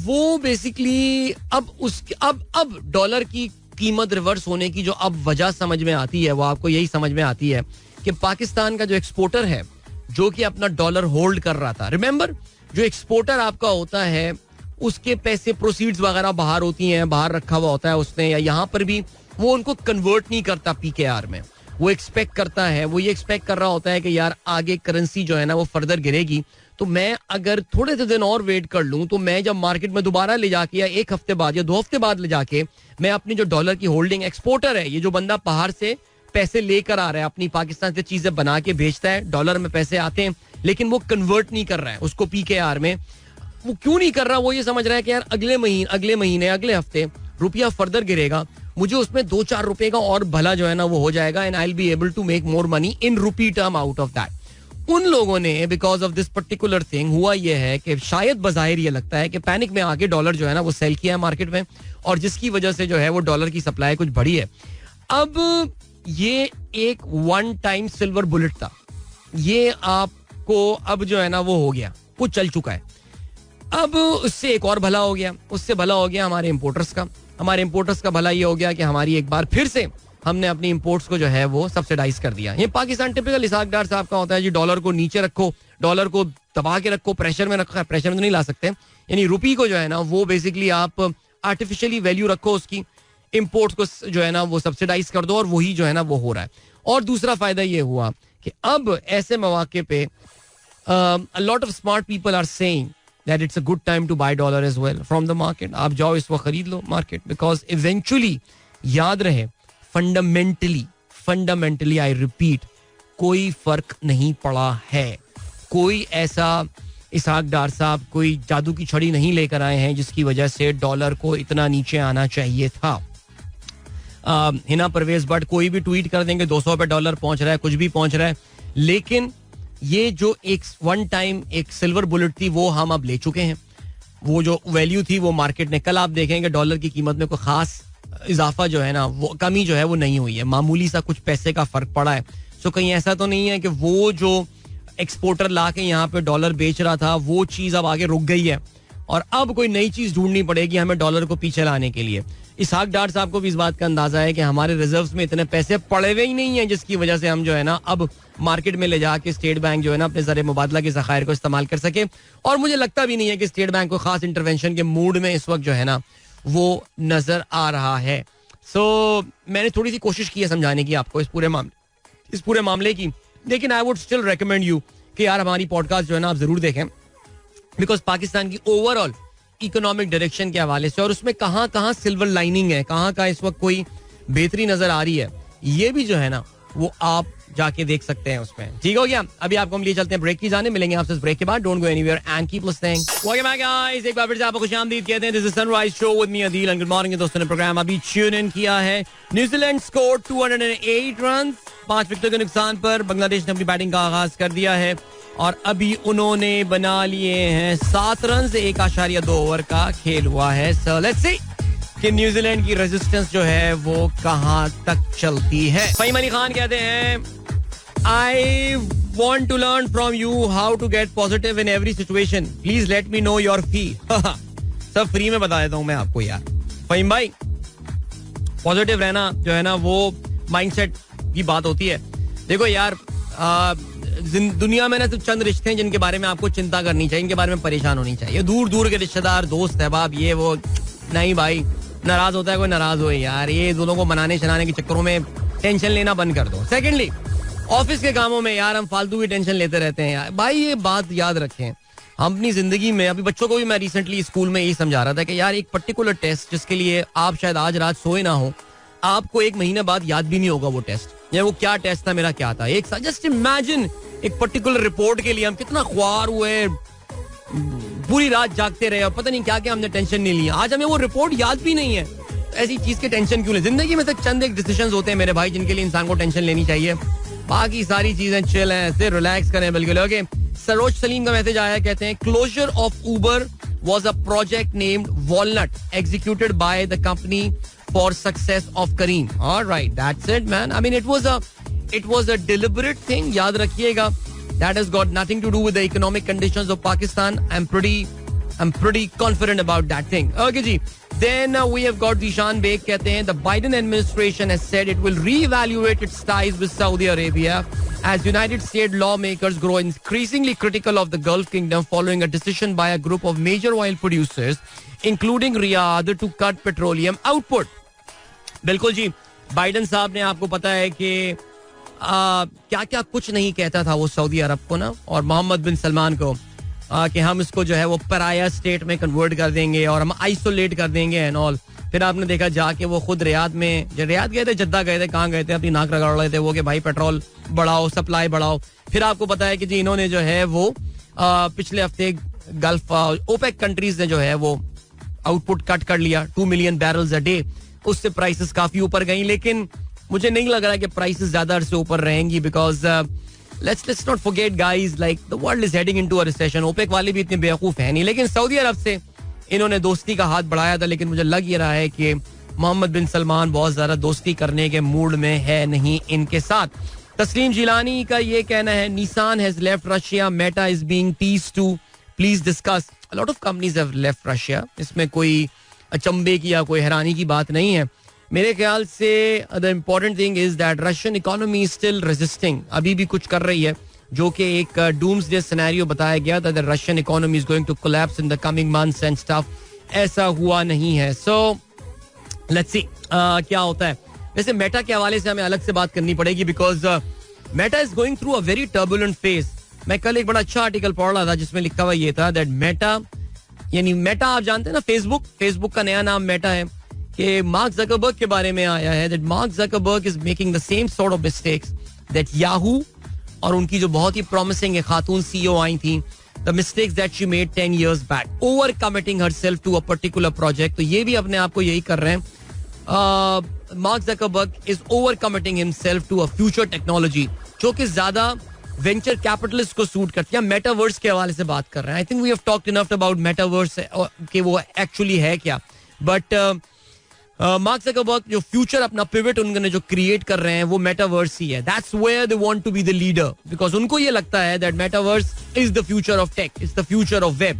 वो बेसिकली अब डॉलर की कीमत रिवर्स होने की जो अब वजह समझ में आती है वो आपको यही समझ में आती है कि पाकिस्तान का जो एक्सपोर्टर है जो कि अपना डॉलर होल्ड कर रहा था, रिमेंबर जो एक्सपोर्टर आपका होता है उसके पैसे प्रोसीड्स वगैरह बाहर होती हैं, बाहर रखा हुआ होता है उसने, या यहाँ पर भी वो उनको कन्वर्ट नहीं करता PKR में. वो एक्सपेक्ट करता है, वो ये एक्सपेक्ट कर रहा होता है कि यार आगे करेंसी जो है ना वो फर्दर गिरेगी, तो मैं अगर थोड़े से दिन और वेट कर लूं तो मैं जब मार्केट में दोबारा ले जाके या एक हफ्ते बाद या 2 हफ्ते बाद ले जाके मैं अपनी जो डॉलर की होल्डिंग, एक्सपोर्टर है ये जो बंदा बाहर से पैसे लेकर आ रहा है, अपनी पाकिस्तान से चीजें बना के भेजता है, डॉलर में पैसे आते हैं लेकिन वो कन्वर्ट नहीं कर रहा है उसको PKR में. वो क्यों नहीं कर रहा? वो ये समझ रहा है कि यार अगले महीने अगले हफ्ते रुपया फर्दर गिरेगा, मुझे उसमें 2-4 रुपए का और भला जो है ना वो हो जाएगा, and I will be able to make more money in rupee term out of that. उन लोगों ने because of this particular thing हुआ ये है कि शायद बज़ाहिर ये लगता है कि पैनिक में आके डॉलर जो है ना वो सेल किया है मार्केट में, और जिसकी वजह से जो है वो डॉलर की सप्लाई कुछ बढ़ी है. अब ये एक वन टाइम सिल्वर बुलेट था, ये आपको अब जो है ना वो हो गया, कुछ चल चुका है. अब उससे एक और भला हो गया, उससे भला हो गया हमारे इंपोर्टर्स का. हमारे इंपोर्टर्स का भला ये हो गया कि हमारी एक बार फिर से हमने अपनी इंपोर्ट्स को जो है वो सब्सिडाइज कर दिया. ये पाकिस्तान टिपिकल इसाक डार साहब का होता है जी, डॉलर को नीचे रखो, डॉलर को दबा के रखो, प्रेशर में रखो, प्रेशर में तो नहीं ला सकते, यानी रुपी को जो है ना वो बेसिकली आप आर्टिफिशियली वैल्यू रखो उसकी, इंपोर्ट्स को जो है ना वो सब्सिडाइज कर दो, और वही जो है ना वो हो रहा है. और दूसरा फायदा ये हुआ कि अब ऐसे मौके पे a lot of smart people are saying that it's a good time to buy dollar as well from the market. आप जाओ इस वक्त खरीद लो मार्केट, because eventually याद रहे fundamentally I repeat, कोई फर्क नहीं पड़ा है. कोई ऐसा इसहाक डार साहब कोई जादू की छड़ी नहीं लेकर आए हैं जिसकी वजह से डॉलर को इतना नीचे आना चाहिए था. हिना परवेज बट कोई भी ट्वीट कर देंगे 200 पे डॉलर पहुंच रहा है, कुछ भी पहुंच रहा है. लेकिन ये जो एक वन टाइम एक सिल्वर बुलेट थी वो हम अब ले चुके हैं. वो जो वैल्यू थी वो मार्केट ने, कल आप देखेंगे डॉलर की कीमत में कोई खास इजाफा जो है ना, वो कमी जो है वो नहीं हुई है. मामूली सा कुछ पैसे का फर्क पड़ा है. सो कहीं ऐसा तो नहीं है कि वो जो एक्सपोर्टर ला के यहाँ पे डॉलर बेच रहा था वो चीज अब आगे रुक गई है और अब कोई नई चीज ढूंढनी पड़ेगी हमें डॉलर को पीछे लाने के लिए. इसहाक डार साहब को भी इस बात का अंदाजा है कि हमारे रिजर्व्स में इतने पैसे पड़े हुए ही नहीं है जिसकी वजह से हम जो है ना अब मार्केट में ले जाके स्टेट बैंक जो है ना अपने ज़र मुबादला के ज़खायर को इस्तेमाल कर सके. और मुझे लगता भी नहीं है कि स्टेट बैंक को खास इंटरवेंशन के मूड में इस वक्त जो है ना वो नजर आ रहा है. सो मैंने थोड़ी सी कोशिश की है समझाने की आपको इस पूरे मामले की, लेकिन I would still recommend you कि यार हमारी पॉडकास्ट जो है ना आप जरूर देखें, बिकॉज पाकिस्तान की ओवरऑल इकोनॉमिक डायरेक्शन के हवाले से और उसमें कहाँ कहाँ सिल्वर लाइनिंग है, कहाँ कहाँ इस वक्त कोई बेहतरी नजर आ रही है, ये भी जो है ना वो आप जाके देख सकते हैं उसमें. ठीक हो गया. अभी आपको हम लिए चलते हैं ब्रेक की जाने. मिलेंगे आपसे इस ब्रेक के बाद. Don't go anywhere and keep listening. Welcome back guys, एक बार फिर से आपको खुशामदीद कहते हैं. This is sunrise show with me Adeel and good morning. दोस्तों ने प्रोग्राम अभी ट्यून इन किया है. न्यूजीलैंड स्कोर 208 रन, 5 विकेटों के नुकसान पर. बांग्लादेश ने अपनी बैटिंग का आगाज कर दिया है और अभी उन्होंने बना लिए हैं 7 रन. 1.2 ओवर का खेल हुआ है. सो लेट्स सी कि न्यूजीलैंड की रेजिस्टेंस जो है वो कहां तक चलती है. फहीम अली खान कहते हैं I want to learn from you how to get positive in every situation. Please let me know your fee. सब फ्री में बता देता हूं मैं आपको यार. फहीम भाई, पॉजिटिव रहना जो है ना वो माइंडसेट की बात होती है. देखो यार, दुनिया में ना तो चंद रिश्ते हैं जिनके बारे में आपको चिंता करनी चाहिए, इनके बारे में परेशान होनी चाहिए. दूर दूर के रिश्तेदार, दोस्त, अहबाब, ये वो नहीं भाई. नाराज होता है कोई नाराज हो यार. ये दोनों को मनाने शनाने के चक्करों में टेंशन लेना बंद कर दो. सेकेंडली, ऑफिस के कामों में यार हम फालतू की टेंशन लेते रहते हैं यार. भाई ये बात याद रखें, हम अपनी जिंदगी में, अभी बच्चों को भी मैं रिसेंटली स्कूल में यही समझा रहा था कि यार एक पर्टिकुलर टेस्ट जिसके लिए आप शायद आज रात सोए ना हो, आपको 1 महीने बाद याद भी नहीं होगा वो टेस्ट, या वो क्या टेस्ट था, मेरा क्या था. एक जस्ट इमेजिन एक पर्टिकुलर रिपोर्ट के लिए हम कितना ख्वार हुए, पूरी रात जागते रहे और पता नहीं क्या क्या हमने टेंशन नहीं लिया. आज हमें वो रिपोर्ट याद भी नहीं है. ऐसी चीज की टेंशन क्यों ले. जिंदगी में तो चंद एक डिसीजंस होते हैं मेरे भाई जिनके लिए इंसान को टेंशन लेनी चाहिए. बाकी सारी चीजें चिल हैं, ऐसे रिलैक्स करें बिल्कुल. ओके, सरोज सलीम का मैसेज आया, कहते हैं closure of Uber was a project named Walnut executed by the company for success of Careem. Alright, that's it man. I mean it was a deliberate thing. याद रखिएगा, that has got nothing to do with the economic conditions of Pakistan. I am pretty confident about that thing. Okay जी. Then we have got Dishan Beg, कहते हैं the Biden administration has said it will reevaluate its ties with Saudi Arabia as United States lawmakers grow increasingly critical of the Gulf Kingdom following a decision by a group of major oil producers, including Riyadh, to cut petroleum output. बिल्कुल जी, Biden साहब ने, आपको पता है कि क्या क्या कुछ नहीं कहता था वो सऊदी अरब को ना, और मोहम्मद बिन सलमान को, कि हम इसको जो है वो पराया स्टेट में कन्वर्ट कर देंगे और हम आइसोलेट कर देंगे एंड ऑल. फिर आपने देखा जाके वो खुद रियाद गए थे, जद्दा गए थे, कहाँ गए थे, अपनी नाक रगड़ रहे थे वो कि भाई पेट्रोल बढ़ाओ, सप्लाई बढ़ाओ. फिर आपको पता है कि जी इन्होंने जो है वो पिछले हफ्ते गल्फ ओपेक कंट्रीज ने जो है वो आउटपुट कट कर लिया 2 मिलियन बैरल्स अ डे. उससे प्राइसेस काफी ऊपर गई, लेकिन मुझे नहीं लग रहा कि प्राइसेस ज्यादा अरसे ऊपर रहेंगी, because let's not forget guys, like the world is heading into a recession. OPEC वाले भी इतने बेवकूफ है नहीं, लेकिन सऊदी अरब से इन्होंने दोस्ती का हाथ बढ़ाया था. लेकिन मुझे लग ये रहा है कि मोहम्मद बिन सलमान बहुत ज्यादा दोस्ती करने के मूड में है नहीं इनके साथ. तस्लीम जिलानी का ये कहना है, Nissan has left Russia, Meta is being teased to please discuss. A lot of companies have left Russia. इसमें कोई अचंभे की या कोई हैरानी की बात नहीं है. मेरे ख्याल से the important thing is that Russian economy is still resisting. अभी भी कुछ कर रही है, जो कि एक डूम्सडे सिनेरियो बताया गया था, the Russian economy is going to collapse in the coming months and stuff. ऐसा हुआ नहीं है. सो लेट्स सी क्या होता है. वैसे मेटा के हवाले से हमें अलग से बात करनी पड़ेगी, because Meta is going through a very turbulent phase. मैं कल एक बड़ा अच्छा आर्टिकल पढ़ रहा था जिसमें लिखा हुआ ये था दैट मेटा, यानी मेटा आप जानते हैं ना, फेसबुक का नया नाम मेटा है, कि मार्क ज़करबर्ग के बारे में आया है that mark Zuckerberg is making the same sort of mistakes that Yahoo और उनकी जो बहुत ही प्रॉमिसिंग खातून सीईओ आई थी, the mistakes that she made 10 years back, over committing herself to a particular project. तो ये भी अपने आप को यही कर रहे हैं. Mark Zuckerberg is over committing himself to a future technology जो कि ज्यादा वेंचर कैपिटलिस्ट को सूट करती है. मेटावर्स के हवाले से बात कर रहे हैं. I think we have talked enough about metaverse कि वो एक्चुअली है क्या. बट मार्क ज़करबर्ग जो फ्यूचर अपना पिवट उन्होंने जो क्रिएट कर रहे हैं वो मेटावर्स ही है. That's where they want to be the leader because उनको ये लगता है that metaverse is the future of tech, is the future of web.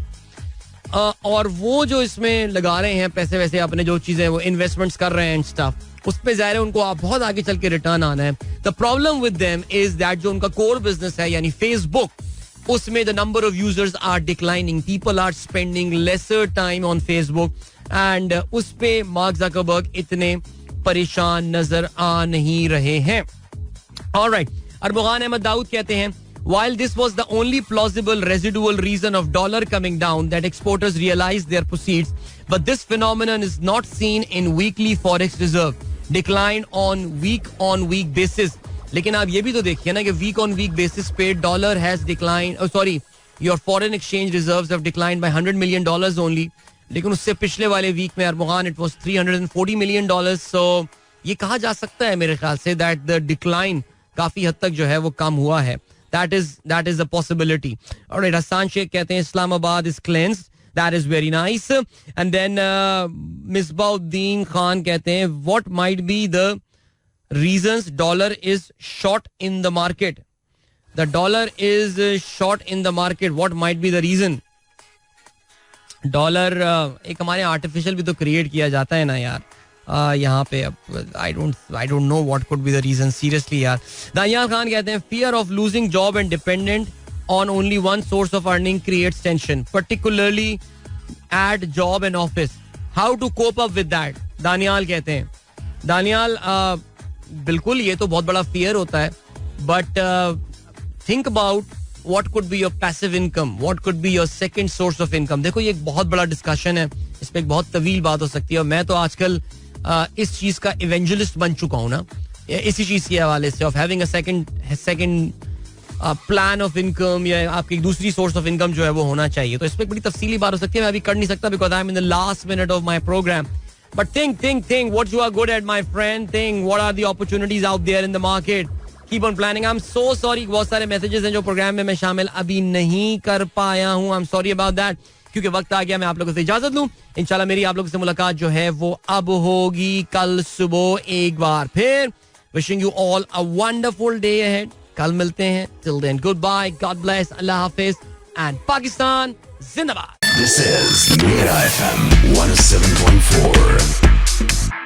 और वो जो इसमें लगा रहे हैं पैसे वैसे, अपने जो चीजें वो इन्वेस्टमेंट्स कर रहे हैं स्टफ, उस पे ज़ाहिर है उनको आप बहुत आगे चल के रिटर्न आना है. The problem with them is that जो उनका कोर बिजनेस है यानी फेसबुक, उसमें the number of users are declining. People are spending lesser time on Facebook and उस पे मार्क ज़करबर्ग इतने परेशान नजर आ नहीं रहे हैं. ऑलराइट, अरबुगान अहमद दाऊद कहते हैं while this was the only plausible residual reason of dollar coming down that exporters realized their proceeds, but this phenomenon is not seen in weekly forex reserve decline on week basis. लेकिन आप ये भी तो देखिए ना कि week on week basis पे dollar has declined, your foreign exchange reserves have declined by $100 million only. लेकिन उससे पिछले वाले वीक में अरबुगान it was $340 million. so ये कहा जा सकता है मेरे ख्याल से that the decline काफी हद तक जो है वो कम हुआ है. That is a possibility. All right, Hassan Sheikh कहते हैं Islamabad is cleansed. That is very nice. And then Misbauddin Khan कहते हैं what might be the reasons dollar is short in the market? The dollar is short in the market. What might be the reason? Dollar एक हमारे artificial भी तो create किया जाता है ना यार यहाँ पे. अब I don't know what could be the reason seriously यार. दानियाल खान कहते हैं fear of losing job and dependent on only one source of earning creates tension particularly at job and office. How to cope up with that? Danial कहते हैं. दानियाल बिल्कुल ये तो बहुत बड़ा फियर होता है but think about what could be your passive income, what could be your second source of income. देखो ये एक बहुत बड़ा डिस्कशन है, इस पे एक बहुत तवील बात हो सकती है और मैं तो आजकल इस चीज का इवेंजलिस्ट बन चुका हूँ ना, इसी चीज के हवाले से, of having a second plan of income या आपकी दूसरी सोर्स ऑफ इनकम जो है वो होना चाहिए. तो इस पे एक बड़ी तफसीली बात हो सकती है, मैं अभी कर नहीं सकता because I am in the last minute of my programme. But think what you are good at my friend. Think what are the opportunities out there in the market. Keep on planning. I'm so sorry. बहुत सारे messages हैं जो programme में मैं शामिल अभी नहीं कर पाया हूँ. I'm sorry about that. क्योंकि वक्त आ गया मैं आप लोगों से इजाजत लूं. इंशाल्लाह मेरी आप लोगों से मुलाकात जो है वो अब होगी कल सुबह एक बार फिर. Wishing you all a wonderful day ahead. कल मिलते हैं. Till then, goodbye. God bless. Allah Hafiz. And Pakistan Zindabad. This is Mira FM 107.4.